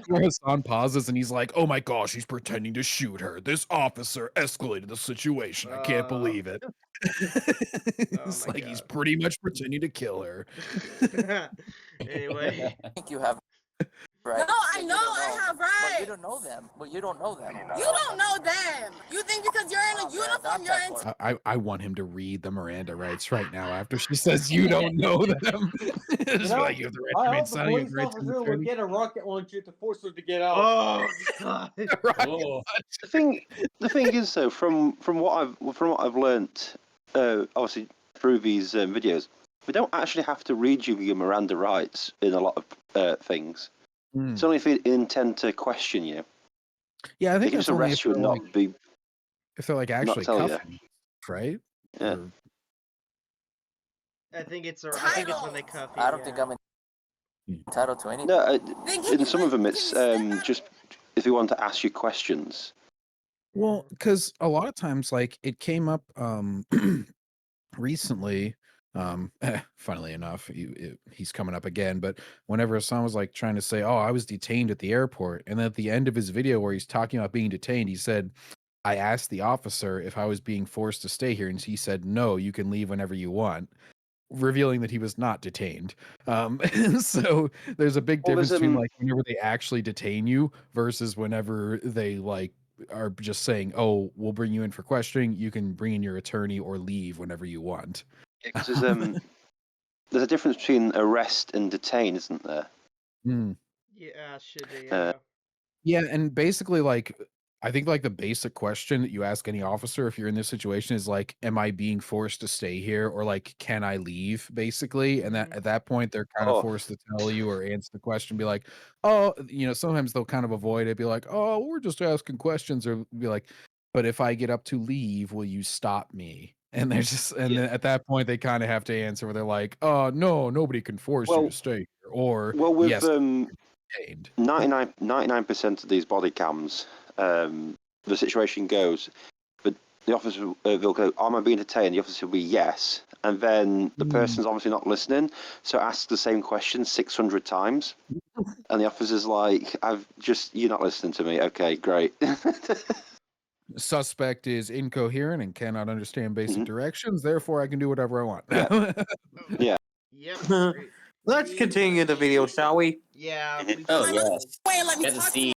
[SPEAKER 3] where Hassan pauses and he's like, "Oh my gosh, he's pretending to shoot her. This officer escalated the situation. I can't believe it." It's like he's pretty much pretending to kill her.
[SPEAKER 1] Anyway.
[SPEAKER 8] I think you have right.
[SPEAKER 9] No, I know I have
[SPEAKER 8] But
[SPEAKER 9] rights.
[SPEAKER 8] you don't know them. But you don't know them.
[SPEAKER 9] You don't know them. You think because you're in a uniform, you're in.
[SPEAKER 3] I want him to read the Miranda rights right now after she says you don't know them. It's like you have the right to
[SPEAKER 2] I
[SPEAKER 3] remain
[SPEAKER 2] hope the
[SPEAKER 3] silent, you have
[SPEAKER 2] police
[SPEAKER 3] the right to
[SPEAKER 2] officer
[SPEAKER 3] return.
[SPEAKER 2] would get a rocket launcher to force her to get out.
[SPEAKER 1] Oh God.
[SPEAKER 6] Oh.
[SPEAKER 10] The thing is, though, from what I've learnt, obviously through these videos, we don't actually have to read you your Miranda rights in a lot of things. It's only if they intend to question you.
[SPEAKER 3] Yeah, I think
[SPEAKER 10] they can
[SPEAKER 3] that's
[SPEAKER 10] just
[SPEAKER 3] only
[SPEAKER 10] arrest you and not be.
[SPEAKER 3] if they're like actually
[SPEAKER 10] tell you.
[SPEAKER 3] cuffing, right?
[SPEAKER 10] Yeah.
[SPEAKER 1] I think it's when they cuff you.
[SPEAKER 8] I don't think I'm entitled to anything.
[SPEAKER 10] No, in some of them it's just if they want to ask you questions.
[SPEAKER 3] Well, because a lot of times, like it came up recently. Funnily enough, he's coming up again. But whenever Hassan was like trying to say, "Oh, I was detained at the airport," and then at the end of his video where he's talking about being detained, he said, "I asked the officer if I was being forced to stay here, and he said no, you can leave whenever you want." revealing that he was not detained. So there's a big
[SPEAKER 10] Well,
[SPEAKER 3] difference
[SPEAKER 10] there's,
[SPEAKER 3] between like whenever they actually detain you versus whenever they like are just saying, "Oh, we'll bring you in for questioning. You can bring in your attorney or leave whenever you want."
[SPEAKER 10] Because there's a difference between arrest and detain, isn't there?
[SPEAKER 1] Yeah, should be.
[SPEAKER 3] Yeah, and basically, like, I think like the basic question that you ask any officer if you're in this situation is like, "Am I being forced to stay here?" or like, "Can I leave?" Basically, and that at that point they're kind of forced to tell you or answer the question, be like, "Oh," sometimes they'll kind of avoid it, be like, "Oh, we're just asking questions," or be like, "But if I get up to leave, will you stop me?" And there's just, and then at that point they kind of have to answer where they're like, "Oh, no, nobody can force you to stay here," or
[SPEAKER 10] with
[SPEAKER 3] "Yes."
[SPEAKER 10] 99% of these body cams, the situation goes, but the officer will go, "Am I being detained?" The officer will be yes, and then the person's obviously not listening, so asks the same question 600 times, and the officer's like, "You're not listening to me. Okay, great."
[SPEAKER 3] Suspect is incoherent and cannot understand basic directions, therefore I can do whatever I want.
[SPEAKER 10] Yeah.
[SPEAKER 1] Yep.
[SPEAKER 2] Let's continue the video, shall we?
[SPEAKER 1] Yeah.
[SPEAKER 6] Oh yes.
[SPEAKER 9] Wait, let me
[SPEAKER 6] Get to
[SPEAKER 9] talk
[SPEAKER 6] see.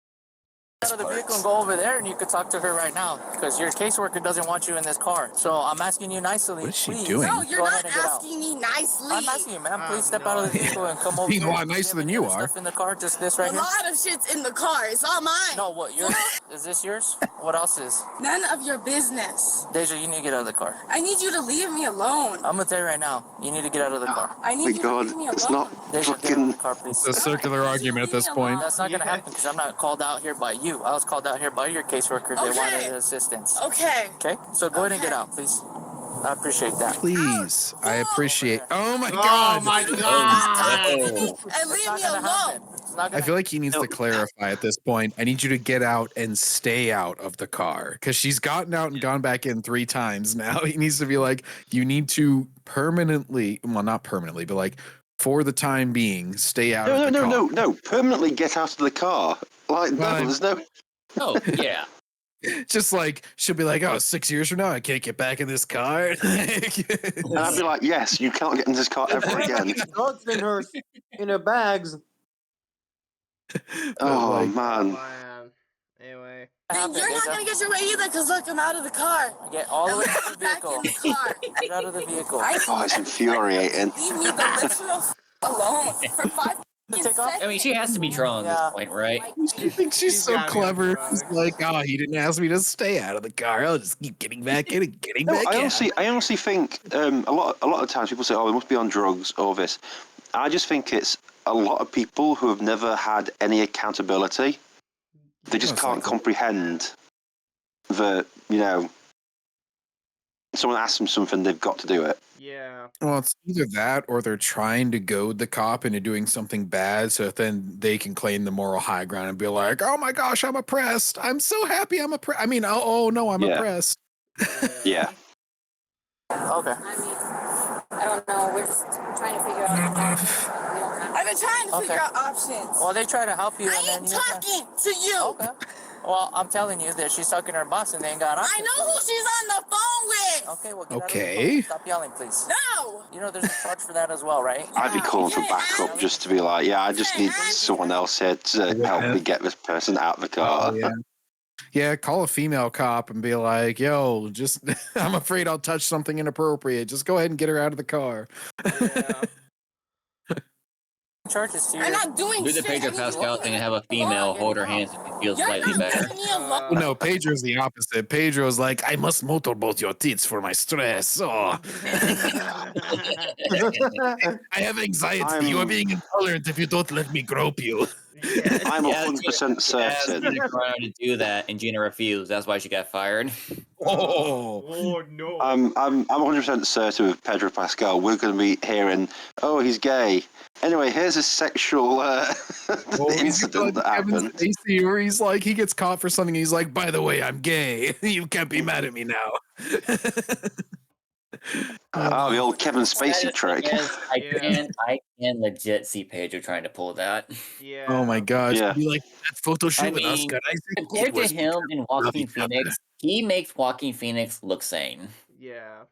[SPEAKER 8] Out of the vehicle and go over there, and you could talk to her right now because your caseworker doesn't want you in this car. So I'm asking you nicely.
[SPEAKER 3] What is she
[SPEAKER 8] please,
[SPEAKER 3] doing?
[SPEAKER 9] No, you're
[SPEAKER 8] go
[SPEAKER 9] not
[SPEAKER 8] ahead and get out.
[SPEAKER 9] asking me nicely.
[SPEAKER 8] I'm asking you, ma'am. Please step
[SPEAKER 1] no
[SPEAKER 8] out of the vehicle and come over
[SPEAKER 3] Being
[SPEAKER 8] here.
[SPEAKER 3] a lot nicer than you are.
[SPEAKER 8] Stuff in the car, just this right
[SPEAKER 9] A
[SPEAKER 8] here.
[SPEAKER 9] lot of shit's in the car. It's all mine.
[SPEAKER 8] No, what? Yours? Is this yours? What else is?
[SPEAKER 9] None of your business.
[SPEAKER 8] Deja, you need to get out of the car.
[SPEAKER 9] I need you to leave me alone.
[SPEAKER 8] I'm gonna tell you right now. You need to get out of the car.
[SPEAKER 9] I need you to leave me alone.
[SPEAKER 10] It's not
[SPEAKER 8] Deja, get out of the car, please.
[SPEAKER 3] It's a circular argument at this point.
[SPEAKER 8] That's not gonna happen because I'm not called out here by you. I was called out here by your caseworker. They wanted assistance.
[SPEAKER 9] Okay.
[SPEAKER 8] Okay? So go ahead and get out, please. I appreciate that.
[SPEAKER 3] Please, I appreciate. Oh my
[SPEAKER 1] Oh
[SPEAKER 3] god!
[SPEAKER 1] my god!
[SPEAKER 9] And leave me alone.
[SPEAKER 3] I feel like he needs to clarify at this point. I need you to get out and stay out of the car because she's gotten out and gone back in 3 times now. He needs to be like, you need to permanently, well, not permanently, but like for the time being, stay out of the car.
[SPEAKER 10] No. Permanently get out of the car. Like, no, there's no.
[SPEAKER 6] Oh yeah.
[SPEAKER 3] Just like she'll be like, "Oh, 6 years from now, I can't get back in this car."
[SPEAKER 10] And I'd be like, "Yes, you can't get in this car ever again."
[SPEAKER 2] Drugs in her bags.
[SPEAKER 10] Oh man.
[SPEAKER 1] Anyway.
[SPEAKER 9] And you're not gonna get your way either, cause look, I'm out of the car.
[SPEAKER 8] Get all the way out of the
[SPEAKER 9] Back
[SPEAKER 8] vehicle.
[SPEAKER 9] in the car.
[SPEAKER 8] Get out of the vehicle.
[SPEAKER 10] Oh, it's infuriating.
[SPEAKER 9] Leave me the literal alone for 5 seconds.
[SPEAKER 6] I mean, she has to be drunk at this point, right?
[SPEAKER 3] She thinks she's so clever. She's like, "Oh, he didn't ask me to stay out of the car. I'll just keep getting back in and getting back in."
[SPEAKER 10] I honestly think a lot of times people say, "Oh, they must be on drugs or this." I just think it's a lot of people who have never had any accountability. They just can't comprehend that, someone asks them something, they've got to do it.
[SPEAKER 1] Yeah.
[SPEAKER 3] Well, it's either that or they're trying to goad the cop into doing something bad so then they can claim the moral high ground and be like, "Oh my gosh, I'm oppressed. I'm so happy I'm oppressed. I mean, oh no, I'm oppressed."
[SPEAKER 10] Yeah.
[SPEAKER 5] I
[SPEAKER 8] Okay.
[SPEAKER 5] don't know. We're just trying to figure out.
[SPEAKER 9] I've been trying to figure out options.
[SPEAKER 8] Well, they try to help you,
[SPEAKER 9] I
[SPEAKER 8] and then
[SPEAKER 9] ain't
[SPEAKER 8] you.
[SPEAKER 9] talking to you.
[SPEAKER 8] Okay. Well, I'm telling you that she's talking to her boss, and they ain't got options.
[SPEAKER 9] I know who she's on the phone with.
[SPEAKER 8] Okay, well, get out of the
[SPEAKER 3] Okay.
[SPEAKER 8] phone. Stop yelling, please.
[SPEAKER 9] No.
[SPEAKER 8] There's a charge for that as well, right?
[SPEAKER 10] I'd be calling for backup just to be like, "Yeah, I just need someone else here to help me get this person out of the car."
[SPEAKER 3] Yeah, call a female cop and be like, "Yo, just I'm afraid I'll touch something inappropriate. Just go ahead and get her out of the car."
[SPEAKER 8] Charges to you.
[SPEAKER 9] I'm not doing
[SPEAKER 6] Do the
[SPEAKER 9] shit.
[SPEAKER 6] Pedro Pascal thing and have a female hold her hands if you feel slightly better.
[SPEAKER 3] Well, no, Pedro's the opposite. Pedro's like, "I must motorboat your tits for my stress. Oh. I have anxiety. You are being intolerant if you don't let me grope you."
[SPEAKER 10] I'm 100% certain.
[SPEAKER 6] Trying to do that, and Gina refused. That's why she got fired.
[SPEAKER 1] Oh no.
[SPEAKER 10] I'm 100% certain with Pedro Pascal, we're going to be hearing, "Oh, he's gay." Anyway, here's a sexual incident that happened.
[SPEAKER 3] Spacey, where he's like, he gets caught for something. He's like, "By the way, I'm gay. You can't be mad at me now."
[SPEAKER 10] Oh, the old Kevin Spacey trick.
[SPEAKER 6] I can legit see Pedro trying to pull that.
[SPEAKER 1] Yeah.
[SPEAKER 3] Oh my gosh.
[SPEAKER 10] Yeah.
[SPEAKER 3] Be like, "That photo shoot with Oscar Isaac."
[SPEAKER 6] Compared to him in Joaquin Phoenix, he makes Joaquin Phoenix look sane.
[SPEAKER 1] Yeah.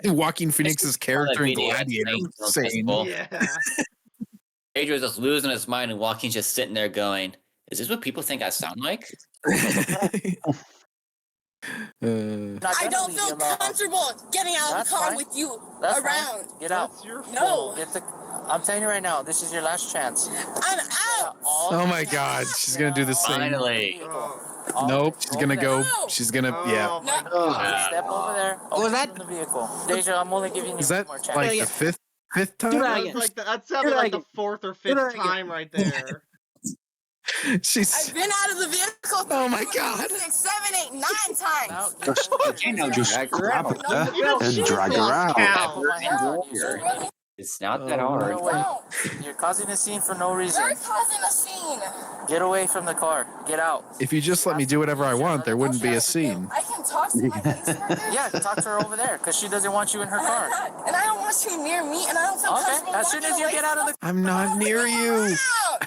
[SPEAKER 3] Joaquin Phoenix's character in Gladiator was insane.
[SPEAKER 1] Yeah.
[SPEAKER 6] Adrian's just losing his mind, and Joaquin's just sitting there going, "Is this what people think I sound like?"
[SPEAKER 9] I don't feel comfortable getting out of the car with you around.
[SPEAKER 8] Get out.
[SPEAKER 1] That's your
[SPEAKER 9] No.
[SPEAKER 8] I'm telling you right now, this is your last chance.
[SPEAKER 9] I'm out.
[SPEAKER 3] Oh my God, she's gonna do the same.
[SPEAKER 6] Finally.
[SPEAKER 3] Nope, she's gonna go. She's gonna, yeah.
[SPEAKER 1] Oh my
[SPEAKER 9] No.
[SPEAKER 1] God.
[SPEAKER 8] Step over there.
[SPEAKER 2] Was that-
[SPEAKER 8] From the vehicle? Deja, I'm only giving you
[SPEAKER 3] Is
[SPEAKER 8] one
[SPEAKER 3] that
[SPEAKER 8] more chance.
[SPEAKER 3] like the fifth time?
[SPEAKER 2] Do that
[SPEAKER 1] That,
[SPEAKER 2] again.
[SPEAKER 1] was like that sounded like the fourth or fifth time right there.
[SPEAKER 3] She's.
[SPEAKER 9] I've been out of the vehicle.
[SPEAKER 3] Oh my
[SPEAKER 9] 3,
[SPEAKER 3] God.
[SPEAKER 9] 6, 7, 8, 9 times.
[SPEAKER 10] Just grab her
[SPEAKER 1] Even
[SPEAKER 10] and
[SPEAKER 1] she's
[SPEAKER 10] drag her
[SPEAKER 1] lost
[SPEAKER 10] out.
[SPEAKER 1] count.
[SPEAKER 6] It's not that hard.
[SPEAKER 9] No.
[SPEAKER 8] You're causing a scene for no reason.
[SPEAKER 9] You're causing a scene.
[SPEAKER 8] Get away from the car. Get out.
[SPEAKER 3] If you just let me do whatever I want, there wouldn't be a scene.
[SPEAKER 9] I can talk to my caseworker.
[SPEAKER 8] Yeah, talk to her over there because she doesn't want you in her car.
[SPEAKER 9] And I don't want you near me, and I don't feel
[SPEAKER 8] Okay,
[SPEAKER 9] comfortable
[SPEAKER 8] as soon
[SPEAKER 9] walking
[SPEAKER 8] as you
[SPEAKER 9] away
[SPEAKER 8] get out of the
[SPEAKER 3] I'm not near you.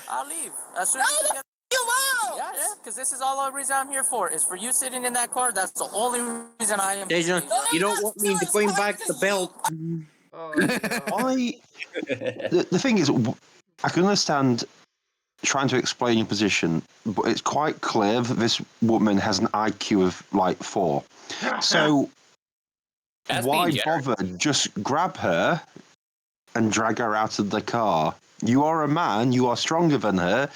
[SPEAKER 8] I'll leave. As soon as you get
[SPEAKER 9] You won't.
[SPEAKER 8] Yeah, because this is all the reason I'm here for. Is for you sitting in that car. That's the only reason I am.
[SPEAKER 2] Deja, you don't want me to bring back the belt.
[SPEAKER 1] Oh, no.
[SPEAKER 10] The thing is, I can understand trying to explain your position, but it's quite clear that this woman has an IQ of like 4. So
[SPEAKER 6] That's
[SPEAKER 10] why
[SPEAKER 6] being generous.
[SPEAKER 10] bother? Just grab her and drag her out of the car. You are a man. You are stronger than her.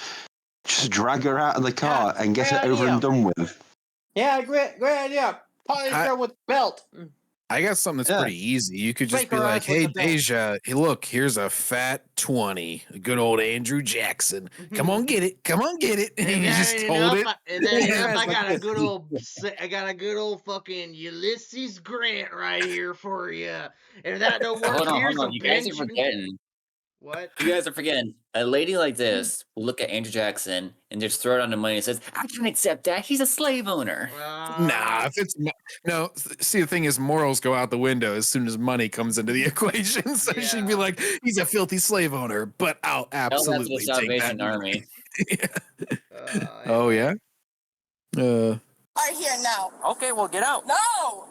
[SPEAKER 10] Just drag her out of the car and get it over and done with.
[SPEAKER 2] Yeah, great idea. Punish her with the belt.
[SPEAKER 3] I got something that's pretty easy. You could just
[SPEAKER 2] Break
[SPEAKER 3] be
[SPEAKER 2] her
[SPEAKER 3] like,
[SPEAKER 2] ass with
[SPEAKER 3] "Hey,
[SPEAKER 2] the belt."
[SPEAKER 3] Deja, hey, look, here's a fat 20. Good old Andrew Jackson. Come on, get it. Come on, get it." And you just hold it.
[SPEAKER 1] And then
[SPEAKER 2] Yeah,
[SPEAKER 1] I
[SPEAKER 2] it's
[SPEAKER 1] got
[SPEAKER 2] like
[SPEAKER 1] a good old, fucking Ulysses Grant right here for you. If that don't work,
[SPEAKER 6] Hold
[SPEAKER 1] here's
[SPEAKER 6] on.
[SPEAKER 1] a
[SPEAKER 6] You guys are
[SPEAKER 1] Benjamin.
[SPEAKER 6] forgetting.
[SPEAKER 1] What?
[SPEAKER 6] You guys are forgetting. A lady like this will look at Andrew Jackson and just throw it on the money and says, "I can accept that. He's a slave owner."
[SPEAKER 3] Nah, if it's no. See, the thing is, morals go out the window as soon as money comes into the equation. So she'd be like, "He's a filthy slave owner," but I'll
[SPEAKER 6] Tell that to
[SPEAKER 3] absolutely
[SPEAKER 6] the
[SPEAKER 3] take
[SPEAKER 6] Salvation
[SPEAKER 3] that.
[SPEAKER 6] Army.
[SPEAKER 3] Oh yeah.
[SPEAKER 9] Right here now.
[SPEAKER 8] Okay, well get out.
[SPEAKER 9] No.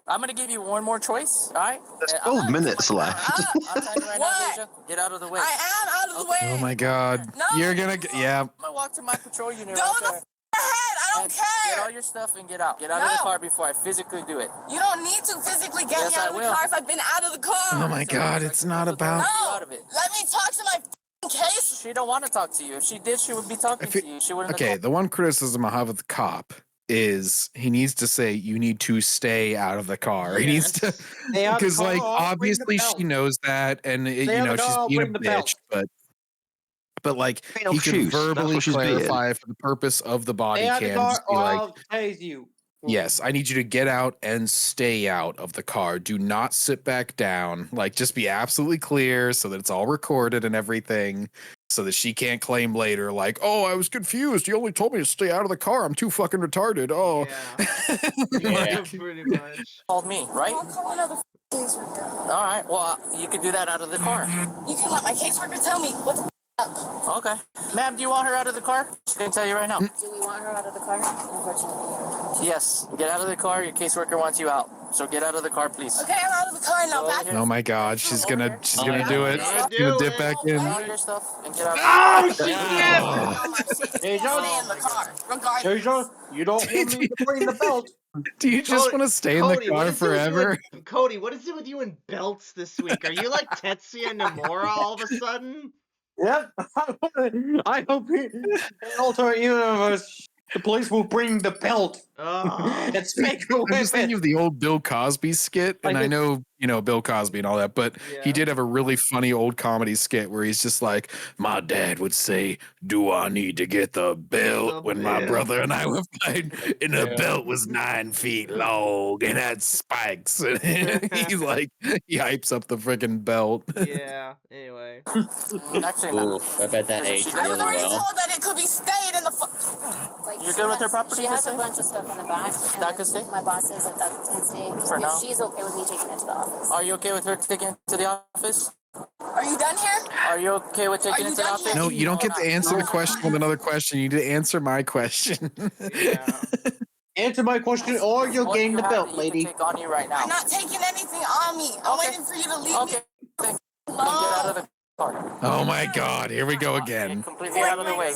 [SPEAKER 8] I'm gonna give you one more choice. All right.
[SPEAKER 10] There's 12 minutes left.
[SPEAKER 8] I'll tell you right now, Deja. Get out of the way.
[SPEAKER 9] I am out of the way.
[SPEAKER 3] Oh my God.
[SPEAKER 9] No.
[SPEAKER 3] You're gonna. Yeah.
[SPEAKER 8] I'm gonna walk to my patrol unit.
[SPEAKER 9] Go
[SPEAKER 8] right
[SPEAKER 9] the
[SPEAKER 8] there.
[SPEAKER 9] ahead. I don't
[SPEAKER 8] And
[SPEAKER 9] care.
[SPEAKER 8] Get all your stuff and get out. Get out of the
[SPEAKER 9] No.
[SPEAKER 8] car before I physically do it.
[SPEAKER 9] You don't need to physically get
[SPEAKER 8] Yes,
[SPEAKER 9] me out
[SPEAKER 8] I
[SPEAKER 9] of the
[SPEAKER 8] will.
[SPEAKER 9] car if I've been out of the car.
[SPEAKER 3] Oh my God. It's not about.
[SPEAKER 9] No.
[SPEAKER 8] Out of it.
[SPEAKER 9] Let me talk to my case.
[SPEAKER 8] She don't want to talk to you. If she did, she would be talking to you. She wouldn't.
[SPEAKER 3] Okay. The one criticism I have of the cop is he needs to say, "You need to stay out of the car." He needs to,
[SPEAKER 2] Stay out of the
[SPEAKER 3] because like
[SPEAKER 2] car, I'll bring the
[SPEAKER 3] obviously
[SPEAKER 2] belt.
[SPEAKER 3] she knows that, and
[SPEAKER 2] Stay
[SPEAKER 3] you
[SPEAKER 2] out
[SPEAKER 3] know
[SPEAKER 2] of the
[SPEAKER 3] she's
[SPEAKER 2] car, I'll
[SPEAKER 3] being a
[SPEAKER 2] bring the belt.
[SPEAKER 3] bitch, but like
[SPEAKER 10] Ain't no
[SPEAKER 3] he could
[SPEAKER 10] shoes. That's
[SPEAKER 3] verbally
[SPEAKER 10] what she's being.
[SPEAKER 3] clarify for the purpose of the body
[SPEAKER 2] Stay out of the
[SPEAKER 3] cam.
[SPEAKER 2] car
[SPEAKER 3] Just be
[SPEAKER 2] or
[SPEAKER 3] like,
[SPEAKER 2] I'll tase you.
[SPEAKER 3] yes, I need you to get out and stay out of the car. Do not sit back down. Like, just be absolutely clear so that it's all recorded and everything, so that she can't claim later, like, "Oh, I was confused. You only told me to stay out of the car. I'm too fucking retarded." Oh,
[SPEAKER 1] Yeah, pretty much.
[SPEAKER 8] Called me, right?
[SPEAKER 9] I'll call another caseworker.
[SPEAKER 8] All right. Well, you could do that out of the car.
[SPEAKER 9] You can let my caseworker tell me what the
[SPEAKER 8] Okay. Ma'am, do you want her out of the car? She can tell you right now.
[SPEAKER 5] Do we want her out of the car? Unfortunately.
[SPEAKER 8] Yes. Get out of the car. Your caseworker wants you out. So get out of the car, please.
[SPEAKER 9] Okay, I'm out of the car now. Back.
[SPEAKER 3] oh my God, she's gonna do it. She's gonna dip back in.
[SPEAKER 8] Get all your stuff and get out.
[SPEAKER 1] Oh, she
[SPEAKER 2] Hey, John.
[SPEAKER 9] Stay in the car, regardless.
[SPEAKER 2] Hey, John, you don't want me to bring the belt.
[SPEAKER 3] Do you just want to stay in the
[SPEAKER 1] Cody, what
[SPEAKER 3] car
[SPEAKER 1] is it with you
[SPEAKER 3] forever?
[SPEAKER 1] and- Cody, what is it with you and belts this week? Are you like Tetsuya Nomura all of a sudden?
[SPEAKER 2] Yep. I hope in alternate universe the police will bring the belt.
[SPEAKER 1] Oh.
[SPEAKER 2] Let's make a
[SPEAKER 3] I'm just thinking
[SPEAKER 2] weapon.
[SPEAKER 3] of the old Bill Cosby skit, and I know, you know, Bill Cosby and all that, but he did have a really funny old comedy skit where he's just like, "My dad would say, 'Do I need to get the belt?' when my brother and I were fighting, and the belt was 9 feet long and had spikes." And he's like, he hypes up the freaking belt.
[SPEAKER 1] Yeah, anyway.
[SPEAKER 8] Actually,
[SPEAKER 6] Ooh, I bet that aged
[SPEAKER 9] I was
[SPEAKER 6] really
[SPEAKER 9] already
[SPEAKER 6] well.
[SPEAKER 9] told that it could be stayed in the.
[SPEAKER 5] Like,
[SPEAKER 8] You're good with her property?
[SPEAKER 5] She has a bunch of stuff in the back.
[SPEAKER 8] That could stay?
[SPEAKER 5] My boss says that can stay.
[SPEAKER 8] For
[SPEAKER 5] If
[SPEAKER 8] now?
[SPEAKER 5] she's okay with me taking it to the office.
[SPEAKER 8] Are you okay with her taking it to the office?
[SPEAKER 9] Are you done here?
[SPEAKER 8] Are you okay with taking
[SPEAKER 9] Are
[SPEAKER 8] it
[SPEAKER 9] you
[SPEAKER 8] to the
[SPEAKER 9] done
[SPEAKER 8] office?
[SPEAKER 9] yet?
[SPEAKER 3] No, you don't get to answer the question with another question. You need to answer my question.
[SPEAKER 1] Yeah.
[SPEAKER 2] Answer my question, or you'll
[SPEAKER 8] What
[SPEAKER 2] gain
[SPEAKER 8] you
[SPEAKER 2] the
[SPEAKER 8] have
[SPEAKER 2] belt,
[SPEAKER 8] that you
[SPEAKER 2] lady.
[SPEAKER 8] can take on you right now.
[SPEAKER 9] I'm not taking anything on me. I'm
[SPEAKER 8] Okay.
[SPEAKER 9] waiting for you to leave
[SPEAKER 8] Okay.
[SPEAKER 9] me
[SPEAKER 8] Get out of the car.
[SPEAKER 3] Oh my God! Here we go again.
[SPEAKER 8] Completely out of the way.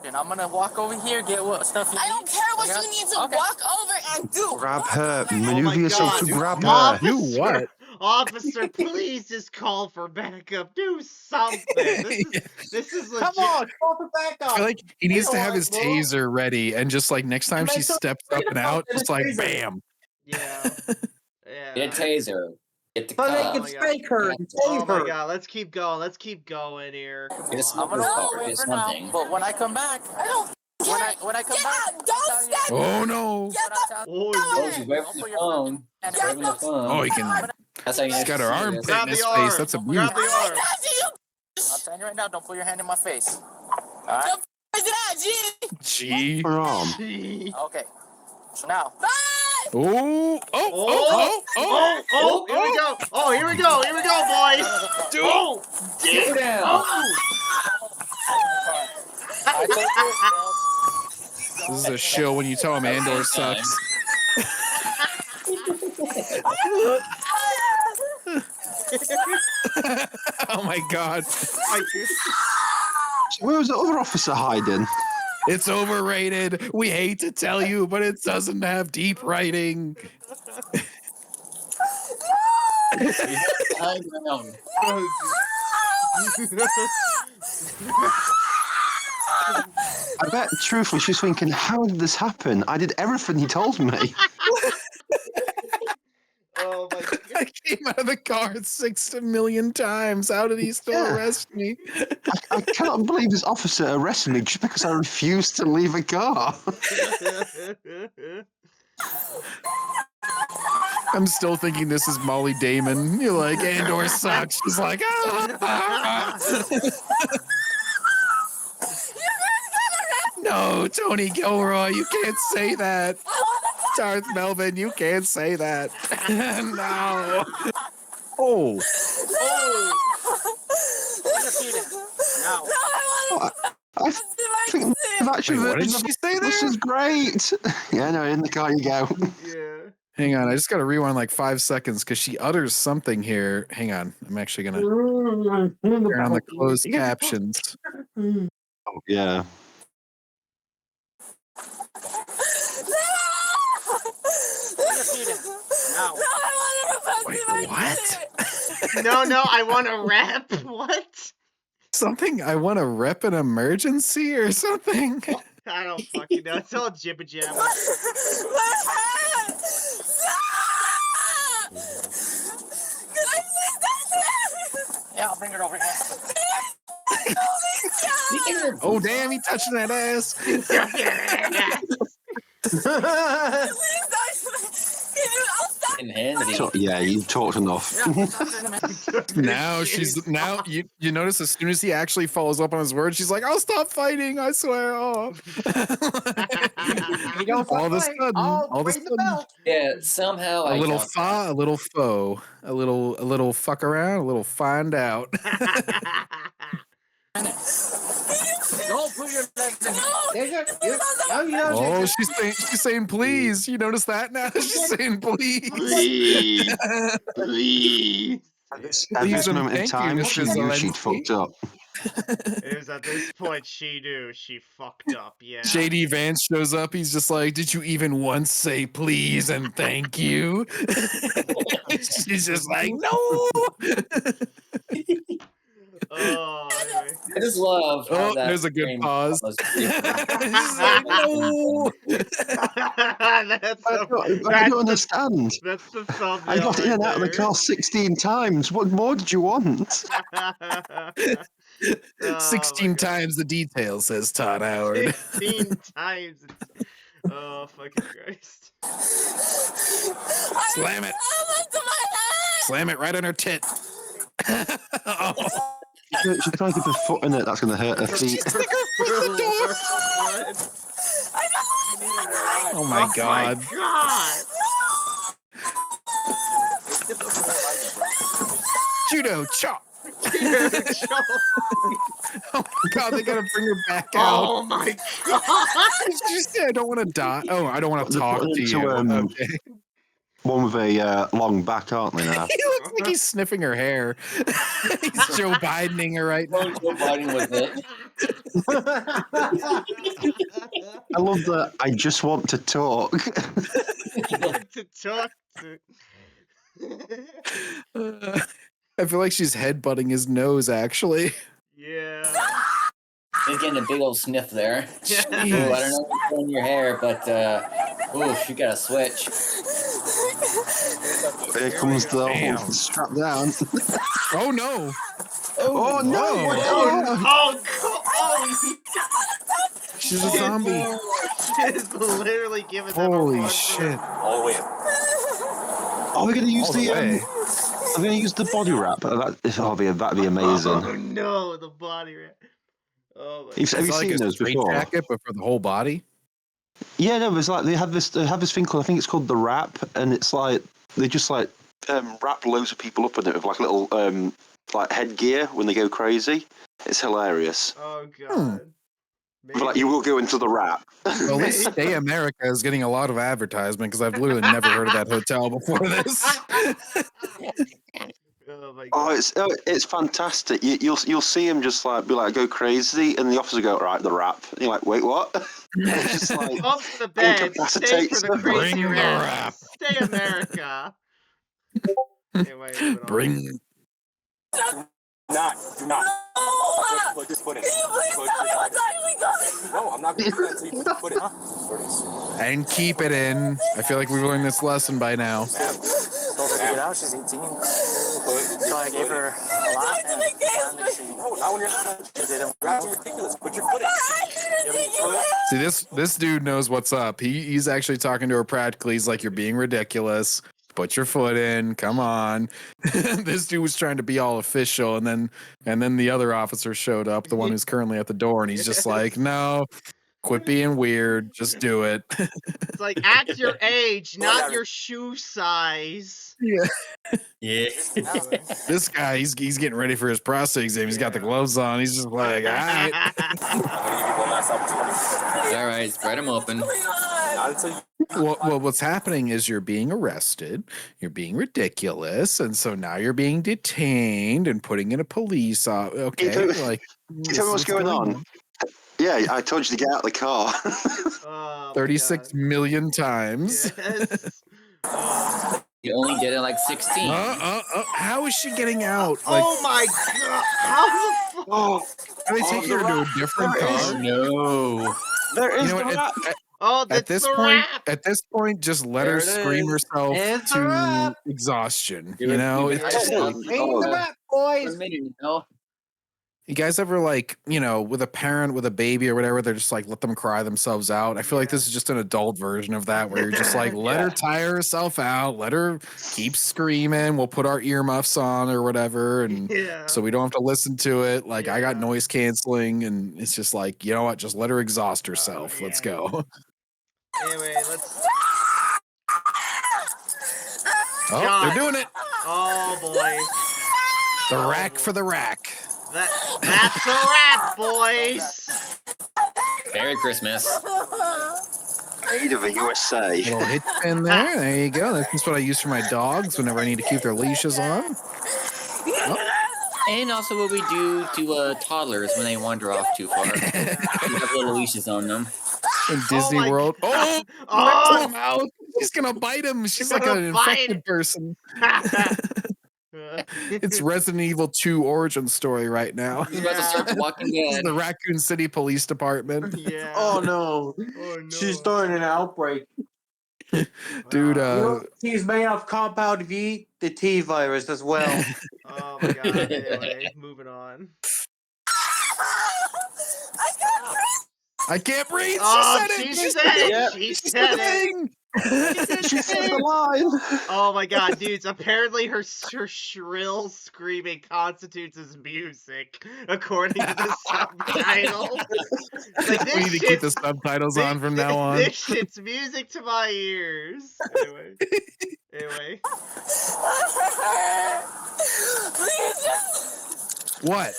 [SPEAKER 8] And I'm gonna walk over here, get what stuff you need.
[SPEAKER 9] I don't care what you need to walk over and do.
[SPEAKER 10] Grab her.
[SPEAKER 1] Oh my
[SPEAKER 10] Maneuver yourself
[SPEAKER 1] God.
[SPEAKER 10] to grab her.
[SPEAKER 1] Officer, officer, please just call for backup. Do something. This is legit.
[SPEAKER 2] Come on, call for backup.
[SPEAKER 3] I feel like he needs to have
[SPEAKER 2] Alright,
[SPEAKER 3] his
[SPEAKER 2] move.
[SPEAKER 3] taser ready, and just like next time she
[SPEAKER 2] Mental-
[SPEAKER 3] steps up and out, just like bam.
[SPEAKER 1] Yeah. Yeah.
[SPEAKER 6] Get a taser. Get the
[SPEAKER 2] So they
[SPEAKER 6] cop.
[SPEAKER 2] can spank her and
[SPEAKER 1] Oh
[SPEAKER 2] save
[SPEAKER 1] my
[SPEAKER 2] her.
[SPEAKER 1] God, let's keep going. Let's keep going here. Come
[SPEAKER 6] Get a
[SPEAKER 1] on.
[SPEAKER 8] I'm
[SPEAKER 6] smoker's
[SPEAKER 8] gonna
[SPEAKER 6] car.
[SPEAKER 8] wait
[SPEAKER 6] Get
[SPEAKER 8] for now.
[SPEAKER 6] something.
[SPEAKER 8] But when I come back, when I come
[SPEAKER 9] Get
[SPEAKER 8] back,
[SPEAKER 9] out! Don't step!
[SPEAKER 3] Oh no!
[SPEAKER 9] Get the
[SPEAKER 1] Oh,
[SPEAKER 6] Oh, she's right from the phone. She's right from the phone.
[SPEAKER 3] Oh, he can.
[SPEAKER 6] That's how you
[SPEAKER 3] She's
[SPEAKER 6] know
[SPEAKER 3] got her
[SPEAKER 6] she's
[SPEAKER 3] armpit
[SPEAKER 6] serious.
[SPEAKER 3] in his face. That's abuse.
[SPEAKER 1] Grab the arm.
[SPEAKER 8] I'm telling you right now, don't put your hand in my face. All right?
[SPEAKER 9] Where's it at, G?
[SPEAKER 3] G.
[SPEAKER 10] Her arm.
[SPEAKER 8] Okay. So now.
[SPEAKER 3] Oh!
[SPEAKER 1] Here we go. Oh, here we go. Here we go, boys. Oh,
[SPEAKER 6] Go down.
[SPEAKER 3] This is a shill when you tell him Andor sucks. Oh my God!
[SPEAKER 10] Where was the other officer hiding?
[SPEAKER 3] It's overrated. We hate to tell you, but it doesn't have deep writing.
[SPEAKER 6] High ground.
[SPEAKER 10] I bet, truthfully, she's thinking, how did this happen? I did everything he told me.
[SPEAKER 1] Oh my God.
[SPEAKER 3] I came out of the car 6 million times. How did he still arrest me?
[SPEAKER 10] I cannot believe this officer arrested me just because I refused to leave a car.
[SPEAKER 3] I'm still thinking this is Molly Damon. You're like, Andor sucks. She's like, ah. No, Tony Gilroy, you can't say that. Darth Melvin, you can't say that. No. Oh.
[SPEAKER 10] I think I've actually
[SPEAKER 3] Wait, what did
[SPEAKER 10] versions
[SPEAKER 3] she
[SPEAKER 10] of
[SPEAKER 3] say
[SPEAKER 10] this
[SPEAKER 3] there?
[SPEAKER 10] is great. Yeah, no, in the car you go.
[SPEAKER 1] Yeah.
[SPEAKER 3] Hang on, I just got to rewind like 5 seconds because she utters something here. Hang on, I'm actually going to turn on the closed captions.
[SPEAKER 10] Oh, yeah.
[SPEAKER 3] Wait, what?
[SPEAKER 1] No, I want to rap. What?
[SPEAKER 3] Something I want to rep an emergency or something?
[SPEAKER 1] I don't fucking know. It's all jibber jabber.
[SPEAKER 8] Yeah, I'll bring it over here.
[SPEAKER 3] Oh, damn, he touching that ass.
[SPEAKER 10] Yeah, you've talked enough.
[SPEAKER 3] Now you notice as soon as he actually follows up on his words, she's like, I'll stop fighting, I swear. Oh. All of a sudden,
[SPEAKER 6] Yeah, somehow
[SPEAKER 3] a
[SPEAKER 6] I
[SPEAKER 3] little
[SPEAKER 6] jumped.
[SPEAKER 3] a little foe, a little fuck around, a little find out.
[SPEAKER 8] Don't put your legs in.
[SPEAKER 3] Oh, she's saying please. You notice that now? She's saying please.
[SPEAKER 1] Please. Please.
[SPEAKER 10] At this
[SPEAKER 3] Please and
[SPEAKER 10] moment in
[SPEAKER 3] thank you,
[SPEAKER 10] time,
[SPEAKER 3] Mr.
[SPEAKER 10] she knew she'd
[SPEAKER 3] Zelensky.
[SPEAKER 10] fucked up.
[SPEAKER 1] It was at this point she knew she fucked up, yeah.
[SPEAKER 3] JD Vance shows up. He's just like, did you even once say please and thank you? She's just like, no.
[SPEAKER 1] Oh, anyway.
[SPEAKER 6] I just love.
[SPEAKER 3] Oh,
[SPEAKER 6] that
[SPEAKER 3] there's a good
[SPEAKER 6] frame
[SPEAKER 3] pause.
[SPEAKER 6] was
[SPEAKER 3] She's like, no.
[SPEAKER 10] I don't understand.
[SPEAKER 1] That's the thumbnail.
[SPEAKER 10] I got in and out of the car 16 times. What more did you want?
[SPEAKER 3] 16 times the detail, says Todd Howard.
[SPEAKER 1] 16 times. Oh, fucking Christ.
[SPEAKER 3] Slam it. Slam it right on her tit. Oh.
[SPEAKER 10] She's trying to put her foot in it. That's going to hurt her feet.
[SPEAKER 3] Oh my God. Judo chop.
[SPEAKER 10] Oh my
[SPEAKER 3] god, they gotta bring her back out.
[SPEAKER 1] Oh my god!
[SPEAKER 3] She said, I don't want to die. Oh, I don't want to
[SPEAKER 10] They're
[SPEAKER 3] talk
[SPEAKER 10] putting
[SPEAKER 3] to
[SPEAKER 10] into,
[SPEAKER 3] you.
[SPEAKER 10] um,
[SPEAKER 3] Okay.
[SPEAKER 10] One with a long back, aren't they now?
[SPEAKER 3] He looks like he's sniffing her hair. He's Joe Bidening her right now.
[SPEAKER 6] Joe Biden with it.
[SPEAKER 10] I love that. I just want to talk.
[SPEAKER 1] To talk to.
[SPEAKER 3] I feel like she's headbutting his nose, actually.
[SPEAKER 1] Yeah.
[SPEAKER 6] He's getting a big old sniff there.
[SPEAKER 1] Yes.
[SPEAKER 6] Ooh, I don't know what's in your hair, but you got to switch.
[SPEAKER 10] Here comes the
[SPEAKER 3] Damn.
[SPEAKER 10] whole strap down.
[SPEAKER 3] Oh no!
[SPEAKER 10] Oh no!
[SPEAKER 3] She's a zombie.
[SPEAKER 1] She's literally giving them a
[SPEAKER 3] Holy
[SPEAKER 1] run for
[SPEAKER 3] shit!
[SPEAKER 1] their-
[SPEAKER 8] All the way.
[SPEAKER 10] Are we going to use
[SPEAKER 3] All the way.
[SPEAKER 10] Are we going to use the body wrap? That'd be amazing.
[SPEAKER 1] Oh no, the body wrap. Oh my
[SPEAKER 10] Have you
[SPEAKER 3] It's like
[SPEAKER 10] seen
[SPEAKER 3] a
[SPEAKER 10] those
[SPEAKER 3] straight
[SPEAKER 10] before?
[SPEAKER 3] jacket, but for the whole body.
[SPEAKER 10] Yeah, no, it's like they have this thing called, I think it's called the wrap, and it's like they just like wrap loads of people up in it with like little like headgear when they go crazy. It's hilarious.
[SPEAKER 1] Oh god.
[SPEAKER 10] But like you will go into the wrap.
[SPEAKER 3] Well, at least Stay America is getting a lot of advertisement because I've literally never heard of that hotel before this.
[SPEAKER 1] Oh my god.
[SPEAKER 10] Oh, it's fantastic. You'll see him just like be like go crazy, and the officer go right the wrap. And you're like, wait, what? It's just like
[SPEAKER 1] Off the bed. Stay for the
[SPEAKER 10] incapacitates
[SPEAKER 1] crazy
[SPEAKER 3] Bring the
[SPEAKER 1] rap.
[SPEAKER 3] rap.
[SPEAKER 1] Stay America. Anyway, moving on.
[SPEAKER 3] Bring.
[SPEAKER 8] Do not. Put this foot in.
[SPEAKER 9] Can you please tell me what's actually going on?
[SPEAKER 8] No, I'm not going to do that until you put the foot in.
[SPEAKER 3] And keep it in. I feel like we've learned this lesson by now.
[SPEAKER 8] Told her to get out. She's 18. So I gave her a lot. No, not when you're not. That's ridiculous. Put your foot in.
[SPEAKER 3] See, this dude knows what's up. He's actually talking to her practically. He's like, "You're being ridiculous. Put your foot in. Come on." This dude was trying to be all official, and then the other officer showed up, the one who's currently at the door, and he's just like, "No, quit being weird. Just do it."
[SPEAKER 1] It's like act your age, not your shoe size.
[SPEAKER 3] Yeah.
[SPEAKER 6] Yeah.
[SPEAKER 3] This guy, he's getting ready for his prostate exam. He's got the gloves on. He's just like, all right.
[SPEAKER 6] All right, spread them open.
[SPEAKER 3] Well, what's happening is you're being arrested. You're being ridiculous, and so now you're being detained and putting in a police. Okay, like,
[SPEAKER 10] you tell me what's going on? Yeah, I told you to get out of the car.
[SPEAKER 3] 36 million times.
[SPEAKER 1] Yes.
[SPEAKER 6] You only did it like 16.
[SPEAKER 3] How is she getting out? Like,
[SPEAKER 1] Oh my god! How the fuck?
[SPEAKER 3] are they taking her to a different car?
[SPEAKER 6] No.
[SPEAKER 10] There is
[SPEAKER 3] You know
[SPEAKER 10] the
[SPEAKER 3] what,
[SPEAKER 10] wrap.
[SPEAKER 1] Oh, that's
[SPEAKER 3] at this point, just let her scream herself
[SPEAKER 2] It's a
[SPEAKER 3] to
[SPEAKER 2] wrap.
[SPEAKER 3] exhaustion.
[SPEAKER 6] Give
[SPEAKER 3] You
[SPEAKER 6] it-
[SPEAKER 3] know,
[SPEAKER 6] give it-
[SPEAKER 3] It's just-
[SPEAKER 2] Bring the rap, boys.
[SPEAKER 3] you guys ever like, with a parent with a baby or whatever, they're just like let them cry themselves out. I feel like this is just an adult version of that, where you're just like let her tire herself out, let her keep screaming. We'll put our earmuffs on or whatever, and so we don't have to listen to it. Like I got noise canceling, and it's just like, you know what, just let her exhaust herself. Let's go.
[SPEAKER 1] Anyway, let's.
[SPEAKER 3] Oh,
[SPEAKER 1] God.
[SPEAKER 3] they're doing it.
[SPEAKER 1] Oh boy.
[SPEAKER 3] The rack for the rack.
[SPEAKER 1] That's a wrap, boys.
[SPEAKER 6] Merry Christmas.
[SPEAKER 10] Made of a USA.
[SPEAKER 3] Little hit pin there. There you go. That's what I use for my dogs whenever I need to keep their leashes on.
[SPEAKER 6] And also what we do to toddlers when they wander off too far. We have little leashes on them.
[SPEAKER 3] In Disney
[SPEAKER 1] my
[SPEAKER 3] World.
[SPEAKER 1] God.
[SPEAKER 3] Oh, him out. She's gonna bite him. She's like an infected person. It's Resident Evil 2 origin story right now.
[SPEAKER 6] He's about to start Walking
[SPEAKER 3] This is
[SPEAKER 6] Dead.
[SPEAKER 3] the Raccoon City Police Department.
[SPEAKER 1] Yeah.
[SPEAKER 2] Oh no.
[SPEAKER 1] Oh no.
[SPEAKER 2] She's starting an outbreak.
[SPEAKER 3] Dude,
[SPEAKER 2] He's made of compound V, the T virus as well.
[SPEAKER 1] Oh my god. Anyway, moving on.
[SPEAKER 3] I can't breathe.
[SPEAKER 1] Oh,
[SPEAKER 3] She
[SPEAKER 1] she
[SPEAKER 3] said
[SPEAKER 1] said
[SPEAKER 3] it.
[SPEAKER 1] it. She said it.
[SPEAKER 10] She said the line.
[SPEAKER 1] Oh my god, dudes! Apparently, her shrill screaming constitutes as music, according to the subtitle. Like,
[SPEAKER 3] We need to keep the subtitles on from now on.
[SPEAKER 1] This shit's music to my ears. Anyway.
[SPEAKER 3] What?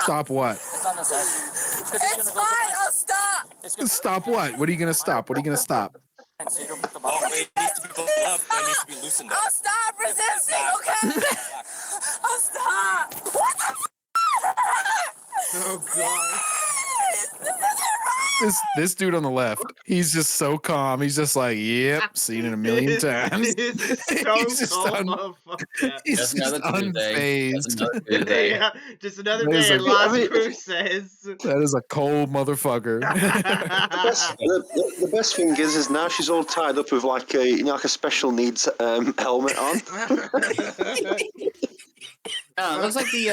[SPEAKER 3] Stop what?
[SPEAKER 8] It's on the side.
[SPEAKER 9] It's fine. I'll stop.
[SPEAKER 3] Stop what? What are you gonna stop? What are you gonna stop?
[SPEAKER 8] So you don't put the ball. It needs to be loosened up. It needs to be loosened up.
[SPEAKER 9] I'll stop resisting. Okay. I'll stop. What the?
[SPEAKER 1] Oh god.
[SPEAKER 3] This dude on the left, he's just so calm. He's just like, yep, seen it a million times.
[SPEAKER 1] He's
[SPEAKER 3] He's
[SPEAKER 1] so calm, motherfucker.
[SPEAKER 3] He's
[SPEAKER 6] That's
[SPEAKER 3] just
[SPEAKER 6] another Tuesday. That's
[SPEAKER 3] unfazed.
[SPEAKER 6] another Tuesday.
[SPEAKER 1] Yeah, just another
[SPEAKER 3] That is
[SPEAKER 1] day
[SPEAKER 3] a-
[SPEAKER 1] in Las
[SPEAKER 10] I mean-
[SPEAKER 1] Cruces.
[SPEAKER 3] That is a cold motherfucker.
[SPEAKER 10] The best thing is now she's all tied up with like a like a special needs helmet on.
[SPEAKER 6] Oh, it looks like the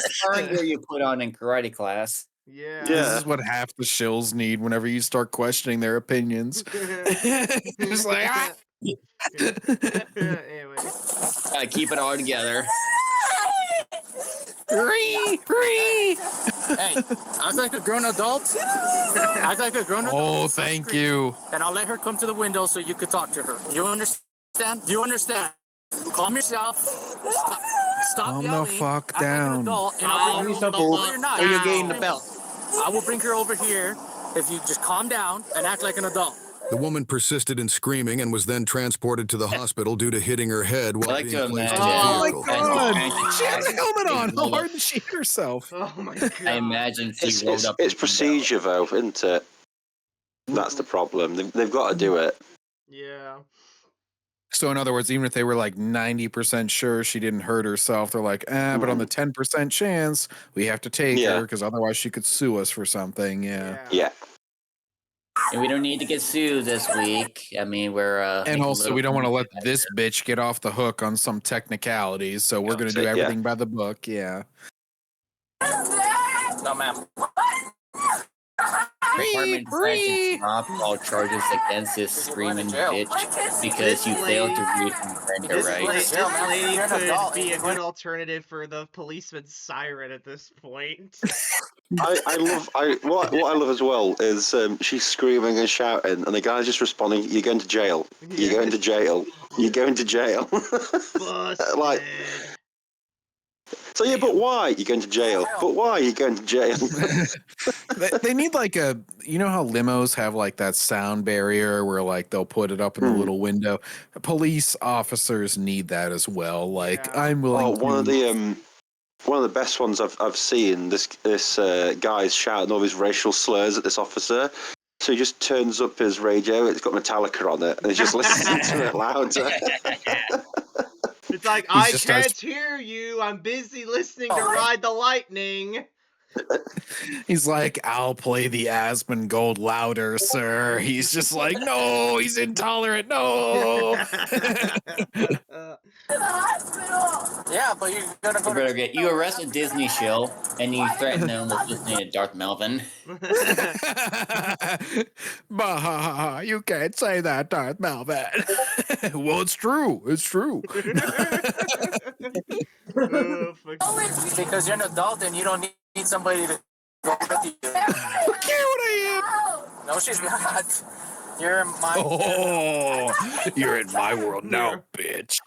[SPEAKER 6] sparring gear you put on in karate class.
[SPEAKER 1] Yeah.
[SPEAKER 3] This is what half the shills need whenever you start questioning their opinions. It's like, ah.
[SPEAKER 1] Anyway.
[SPEAKER 6] Gotta keep it all together.
[SPEAKER 3] Ree.
[SPEAKER 8] Hey, act like a grown adult. Act like a grown adult.
[SPEAKER 3] Oh, thank you.
[SPEAKER 8] And I'll let her come to the window so you can talk to her. You understand? Do you understand? Calm yourself. Stop
[SPEAKER 3] Calm the
[SPEAKER 8] yelling.
[SPEAKER 3] fuck
[SPEAKER 8] Act like an
[SPEAKER 3] down.
[SPEAKER 8] adult, and I'll bring her over. No, you're not.
[SPEAKER 6] Or you're getting the belt.
[SPEAKER 8] I will bring her over here if you just calm down and act like an adult.
[SPEAKER 4] The woman persisted in screaming and was then transported to the hospital due to hitting her head while
[SPEAKER 6] I like
[SPEAKER 4] being
[SPEAKER 6] to
[SPEAKER 4] placed in
[SPEAKER 6] imagine.
[SPEAKER 4] the
[SPEAKER 3] Oh my
[SPEAKER 4] vehicle.
[SPEAKER 3] god! She has a helmet on. How hard did she hit herself?
[SPEAKER 1] Oh my god.
[SPEAKER 6] I imagine she
[SPEAKER 10] It's,
[SPEAKER 6] rolled
[SPEAKER 10] it's,
[SPEAKER 6] up.
[SPEAKER 10] it's procedure though, isn't it? That's the problem. They've got to do it.
[SPEAKER 1] Yeah.
[SPEAKER 3] So in other words, even if they were like 90% sure she didn't hurt herself, they're like, but on the 10% chance, we have to take
[SPEAKER 10] Yeah.
[SPEAKER 3] her because otherwise she could sue us for something. Yeah.
[SPEAKER 10] Yeah.
[SPEAKER 6] And we don't need to get sued this week. I mean, we're
[SPEAKER 3] And
[SPEAKER 6] making
[SPEAKER 3] also,
[SPEAKER 6] little
[SPEAKER 3] we don't want to let
[SPEAKER 6] things
[SPEAKER 3] this bitch get off the hook on some technicalities. So we're going to do
[SPEAKER 10] That's it, yeah.
[SPEAKER 3] everything by the book. Yeah.
[SPEAKER 8] No, ma'am.
[SPEAKER 6] Department decided to drop all charges against this screaming bitch because you failed to read Miranda
[SPEAKER 1] This
[SPEAKER 6] rights.
[SPEAKER 1] lady
[SPEAKER 8] You're an
[SPEAKER 1] could
[SPEAKER 8] adult.
[SPEAKER 1] be a good alternative for the policeman's siren at this point.
[SPEAKER 10] What I love as well is she's screaming and shouting, and the guy's just responding, "You're going to jail. You're going to jail. You're going to jail."
[SPEAKER 1] Busted.
[SPEAKER 10] Like, so yeah, but why you're going to jail? But why you're going to jail?
[SPEAKER 3] They need like a, you know how limos have like that sound barrier where like they'll put it up in the little window. Police officers need that as well. Like
[SPEAKER 1] Yeah.
[SPEAKER 3] I'm willing.
[SPEAKER 10] Oh, one of the best ones I've seen. This guy's shouting all these racial slurs at this officer. So he just turns up his radio. It's got Metallica on it, and he just listens to it louder.
[SPEAKER 1] It's like,
[SPEAKER 3] He
[SPEAKER 1] I
[SPEAKER 3] just
[SPEAKER 1] can't
[SPEAKER 3] starts-
[SPEAKER 1] hear you. I'm busy listening to Ride the Lightning.
[SPEAKER 3] He's like, I'll play the Asmongold louder, sir. He's just like, no, he's intolerant. No.
[SPEAKER 8] Yeah, but you're gonna go
[SPEAKER 6] You better get you arrested Disney shill and you threaten them with listening to Darth Melvin.
[SPEAKER 3] Bah, you can't say that, Darth Melvin. Well, it's true. It's true.
[SPEAKER 1] Oh, fuck.
[SPEAKER 8] because you're an adult and you don't need somebody to go with you.
[SPEAKER 3] Look here what I am.
[SPEAKER 8] No, she's not. You're my.
[SPEAKER 3] Oh, you're in my world now, bitch.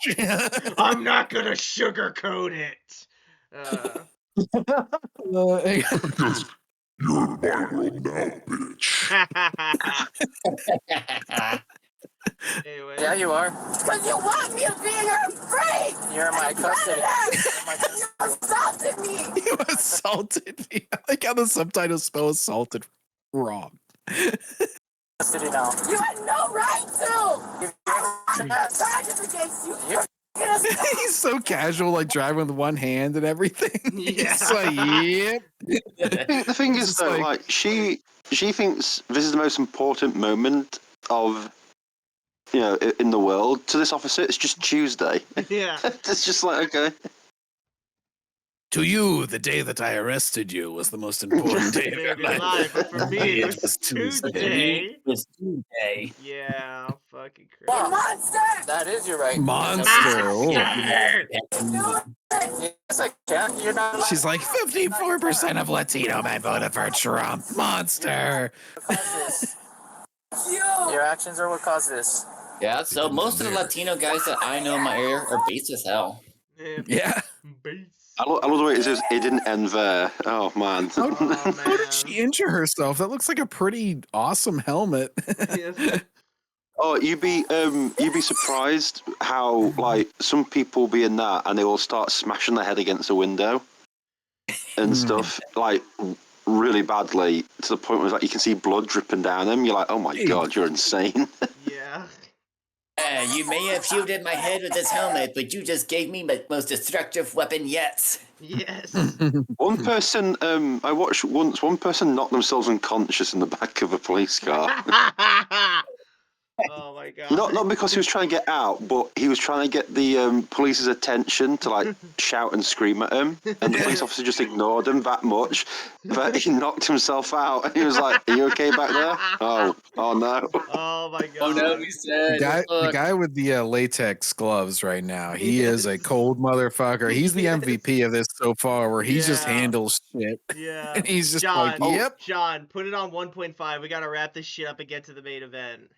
[SPEAKER 1] I'm not gonna sugarcoat it.
[SPEAKER 4] You're in my world now, bitch.
[SPEAKER 1] Anyway.
[SPEAKER 8] Yeah, you are.
[SPEAKER 9] Because you want me to be in your brain.
[SPEAKER 8] You're my custody.
[SPEAKER 9] You assaulted me.
[SPEAKER 3] You assaulted me. I like how the subtitles spell assaulted wrong.
[SPEAKER 8] Custody now.
[SPEAKER 9] You had no right to. I have charges against you.
[SPEAKER 8] You-
[SPEAKER 3] He's so casual, like driving with one hand and everything.
[SPEAKER 1] Yeah.
[SPEAKER 3] It's like, yep.
[SPEAKER 10] The thing is,
[SPEAKER 3] It's
[SPEAKER 10] though,
[SPEAKER 3] like-
[SPEAKER 10] like she thinks this is the most important moment of, you know, in the world. To this officer, it's just Tuesday.
[SPEAKER 1] Yeah.
[SPEAKER 10] It's just like, okay.
[SPEAKER 3] To you, the day that I arrested you was the most important day of your life.
[SPEAKER 1] But for me, it was
[SPEAKER 3] Tuesday.
[SPEAKER 1] Tuesday.
[SPEAKER 6] It's Tuesday.
[SPEAKER 1] Yeah, fucking
[SPEAKER 9] You
[SPEAKER 1] crazy.
[SPEAKER 9] monster.
[SPEAKER 8] That is your right.
[SPEAKER 3] Monster. Oh.
[SPEAKER 8] Yes, I can. You're not. allowed
[SPEAKER 3] She's like, 54% of Latino men voted for Trump. Monster.
[SPEAKER 8] to cause this.
[SPEAKER 9] You.
[SPEAKER 8] Your actions are what caused this.
[SPEAKER 6] Yeah, so most of the Latino guys that I know in my area are based as hell.
[SPEAKER 3] Yeah.
[SPEAKER 10] I love the way it says it didn't end there. Oh man.
[SPEAKER 3] How did she injure herself? That looks like a pretty awesome helmet.
[SPEAKER 10] Oh, you'd be surprised how like some people be in that and they all start smashing their head against a window and stuff like really badly to the point where like you can see blood dripping down them. You're like, oh my god, you're insane.
[SPEAKER 1] Yeah.
[SPEAKER 6] You may have shielded my head with this helmet, but you just gave me my most destructive weapon yet.
[SPEAKER 1] Yes.
[SPEAKER 10] One person, I watched once. One person knocked themselves unconscious in the back of a police car.
[SPEAKER 1] Oh my god.
[SPEAKER 10] Not because he was trying to get out, but he was trying to get the police's attention to like shout and scream at him, and the police officer just ignored him that much. But he knocked himself out, and he was like, "Are you okay back there?" Oh no.
[SPEAKER 1] Oh my god.
[SPEAKER 6] Oh no, he said.
[SPEAKER 3] The guy with the latex gloves right now, he is a cold motherfucker. He's the MVP of this so far, where he just handles shit.
[SPEAKER 1] Yeah.
[SPEAKER 3] And he's just
[SPEAKER 1] John,
[SPEAKER 3] like, yep.
[SPEAKER 1] John, put it on 1.5. We gotta wrap this shit up and get to the main event.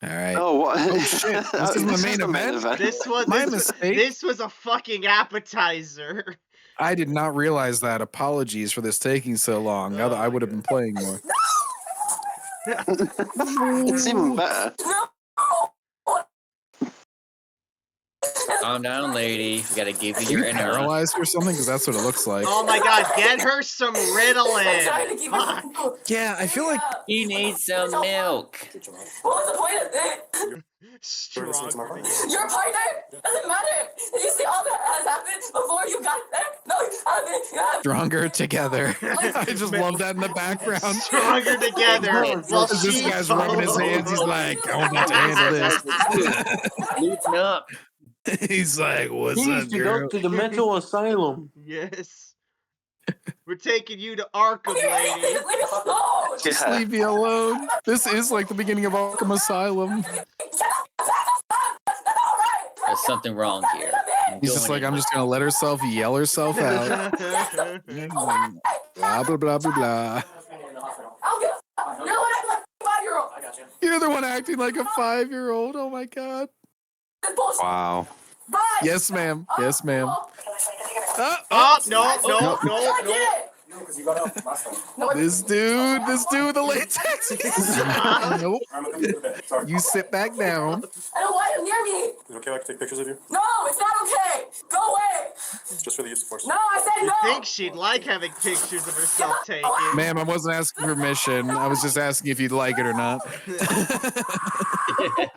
[SPEAKER 3] All right.
[SPEAKER 10] Oh what?
[SPEAKER 3] Oh shit! This is the main event.
[SPEAKER 1] This was
[SPEAKER 3] My mistake.
[SPEAKER 1] This was a fucking appetizer.
[SPEAKER 3] I did not realize that. Apologies for this taking so long. Now that I would have been playing more.
[SPEAKER 10] It's even better.
[SPEAKER 6] Calm down, lady. We gotta give you
[SPEAKER 3] Are you
[SPEAKER 6] your inner.
[SPEAKER 3] paralyzed or something? Because that's what it looks like.
[SPEAKER 1] Oh my god, get her some Ritalin. Fuck.
[SPEAKER 3] Yeah, I feel like
[SPEAKER 6] he needs some milk.
[SPEAKER 9] What was the point of it?
[SPEAKER 1] Stronger.
[SPEAKER 9] Your partner doesn't matter. Did you see all that has happened before you got there? No, you haven't.
[SPEAKER 3] stronger together. I just love that in the background.
[SPEAKER 1] Stronger together. Well,
[SPEAKER 3] This guy's rubbing his hands. He's like, I'm about to handle this.
[SPEAKER 6] Loosen up.
[SPEAKER 3] He's like, what's
[SPEAKER 2] He
[SPEAKER 3] up,
[SPEAKER 2] needs to
[SPEAKER 3] girl?
[SPEAKER 2] go to the mental asylum.
[SPEAKER 1] Yes. We're taking you to Arkham, lady.
[SPEAKER 3] Just leave me alone. This is like the beginning of Arkham Asylum.
[SPEAKER 6] There's something wrong here.
[SPEAKER 3] He's just like, I'm just gonna let herself yell herself out. Blah blah blah blah blah. You're the one acting like a 5-year-old. Oh my god.
[SPEAKER 10] Wow.
[SPEAKER 3] Yes, ma'am. Yes, ma'am.
[SPEAKER 1] Oh, no.
[SPEAKER 3] This dude with the latex. Nope. You sit back down.
[SPEAKER 9] I don't want him near me.
[SPEAKER 8] Is it okay if I can take pictures of you?
[SPEAKER 9] No, it's not okay. Go away.
[SPEAKER 8] Just for the use of force.
[SPEAKER 9] No, I said
[SPEAKER 1] You
[SPEAKER 9] no.
[SPEAKER 1] think she'd like having pictures of herself taken?
[SPEAKER 3] Ma'am, I wasn't asking permission. I was just asking if you'd like it or not.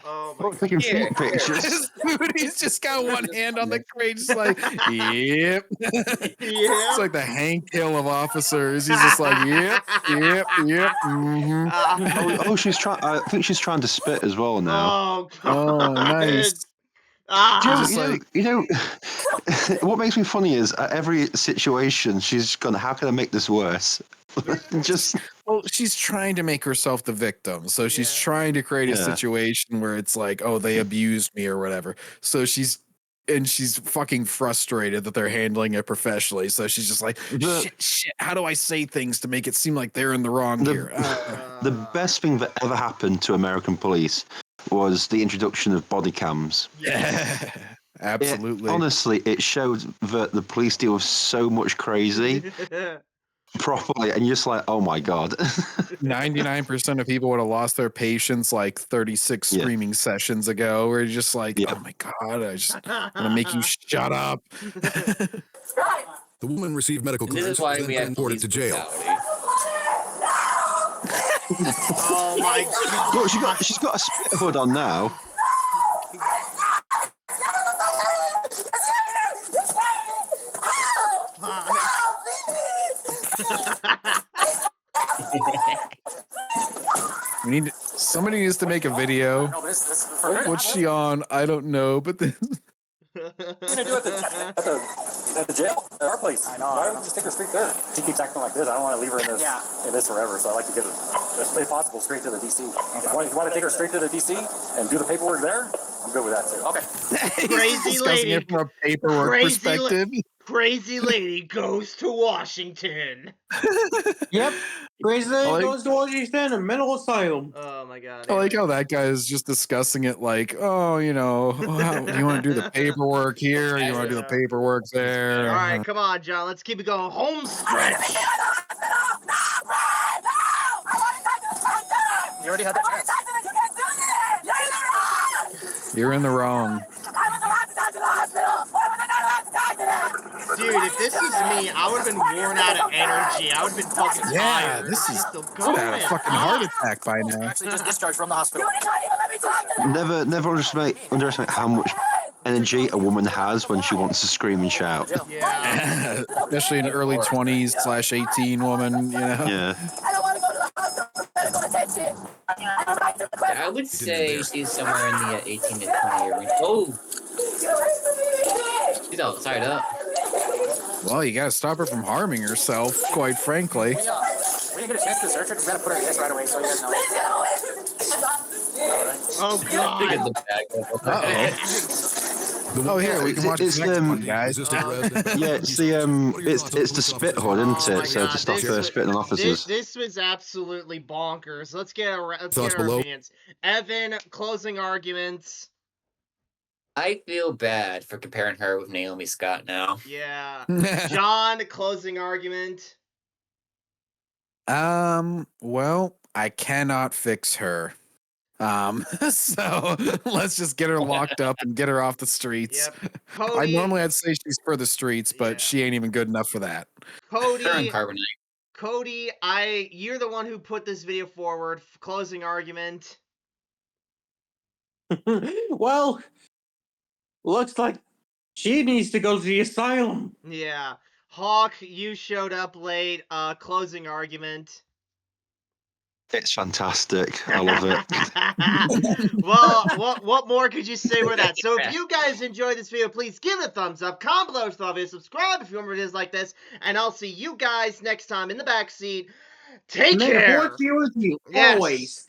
[SPEAKER 1] Oh my god.
[SPEAKER 10] Taking feet pictures.
[SPEAKER 3] This dude, he's just got one hand on the crate, just like, yep. It's like the Hank Hill of officers. He's just like, yep. Mm-hmm.
[SPEAKER 10] Oh, she's trying. I think she's trying to spit as well now.
[SPEAKER 1] Oh god.
[SPEAKER 3] Oh, nice.
[SPEAKER 10] Do you know, what makes me funny is at every situation she's gone, how can I make this worse? Just
[SPEAKER 3] Well, she's trying to make herself the victim. So she's trying to create a situation where it's like, oh, they abused me or whatever. So she's fucking frustrated that they're handling it professionally. So she's just like, shit, how do I say things to make it seem like they're in the wrong here?
[SPEAKER 10] the best thing that ever happened to American police was the introduction of body cams.
[SPEAKER 3] Yeah, absolutely.
[SPEAKER 10] Honestly, it showed that the police deal with so much crazy properly, and you're just like, oh my god.
[SPEAKER 3] 99% of people would have lost their patience like 36 streaming sessions ago. Where you're just like, oh my god, I just want to make you shut up.
[SPEAKER 4] The woman received medical
[SPEAKER 6] And this
[SPEAKER 4] clearance
[SPEAKER 6] is why
[SPEAKER 4] and
[SPEAKER 6] we
[SPEAKER 4] then
[SPEAKER 6] have
[SPEAKER 4] transported
[SPEAKER 6] police
[SPEAKER 4] to jail.
[SPEAKER 6] brutality.
[SPEAKER 1] Oh my god.
[SPEAKER 10] Look, she's got a spit hood on now.
[SPEAKER 3] Somebody needs to make a video. What's she on? I don't know, but this.
[SPEAKER 8] What are you gonna do at the jail? At our place. I know. Why don't we just take her straight there? She keeps acting like this. I don't want to leave her in this forever. So I like to get her, if possible, straight to the DC. If you want to take her straight to the DC and do the paperwork there, I'm good with that too. Okay.
[SPEAKER 1] Crazy
[SPEAKER 3] Discussing
[SPEAKER 1] lady.
[SPEAKER 3] it from a paperwork perspective.
[SPEAKER 1] Crazy lady goes to Washington.
[SPEAKER 2] Yep. Crazy goes to what you stand in mental asylum.
[SPEAKER 1] Oh my god.
[SPEAKER 3] I like
[SPEAKER 1] Anyway.
[SPEAKER 3] how that guy is just discussing it like, oh, you know, do you want to do the paperwork here? Or you want to do the paperwork there?
[SPEAKER 1] All right, come on, John. Let's keep it going. Home stretch.
[SPEAKER 8] You already had the chance.
[SPEAKER 3] You're in the wrong.
[SPEAKER 1] Dude, if this was me, I would have been worn out of energy. I would have been fucking tired.
[SPEAKER 3] This is
[SPEAKER 1] She's still
[SPEAKER 3] would
[SPEAKER 1] going.
[SPEAKER 3] have had a fucking heart attack by now.
[SPEAKER 8] Actually, just discharged from the hospital.
[SPEAKER 10] Never underestimate how much energy a woman has when she wants to scream and shout.
[SPEAKER 1] Yeah.
[SPEAKER 3] Especially an early 20s/18 woman, you know.
[SPEAKER 10] Yeah.
[SPEAKER 9] I don't want to go to the hospital. Medical attention.
[SPEAKER 6] I would say she's somewhere in the 18 to 20 year range. Oh! She's all tied up.
[SPEAKER 3] Well, you gotta stop her from harming herself, quite frankly.
[SPEAKER 8] We didn't get a chance to search her. We gotta put her in this right away so you guys know.
[SPEAKER 1] Oh god.
[SPEAKER 3] Oh, here we can watch the next one, guys.
[SPEAKER 10] Yeah, it's the spit hood, isn't it? So to stop her spitting on officers.
[SPEAKER 1] This was absolutely bonkers. Let's get our
[SPEAKER 4] Thoughts below?
[SPEAKER 1] opinions. Evan, closing arguments.
[SPEAKER 6] I feel bad for comparing her with Naomi Scott now.
[SPEAKER 1] Yeah. John, closing argument.
[SPEAKER 3] Well, I cannot fix her. So let's just get her locked up and get her off the streets.
[SPEAKER 1] Yep. Cody,
[SPEAKER 3] I'd say she's for the streets, but she ain't even good enough for that.
[SPEAKER 1] Cody,
[SPEAKER 6] Her and Carbonite.
[SPEAKER 1] Cody, you're the one who put this video forward. Closing argument.
[SPEAKER 2] Well, looks like she needs to go to the asylum.
[SPEAKER 1] Yeah. Hawk, you showed up late. Closing argument.
[SPEAKER 10] It's fantastic. I love it.
[SPEAKER 1] Well, what more could you say with that? So if you guys enjoyed this video, please give it a thumbs up, comment below if you love it, subscribe if you remember videos like this, and I'll see you guys next time in the backseat. Take care.
[SPEAKER 2] May the force be with you
[SPEAKER 1] Yes.
[SPEAKER 2] always.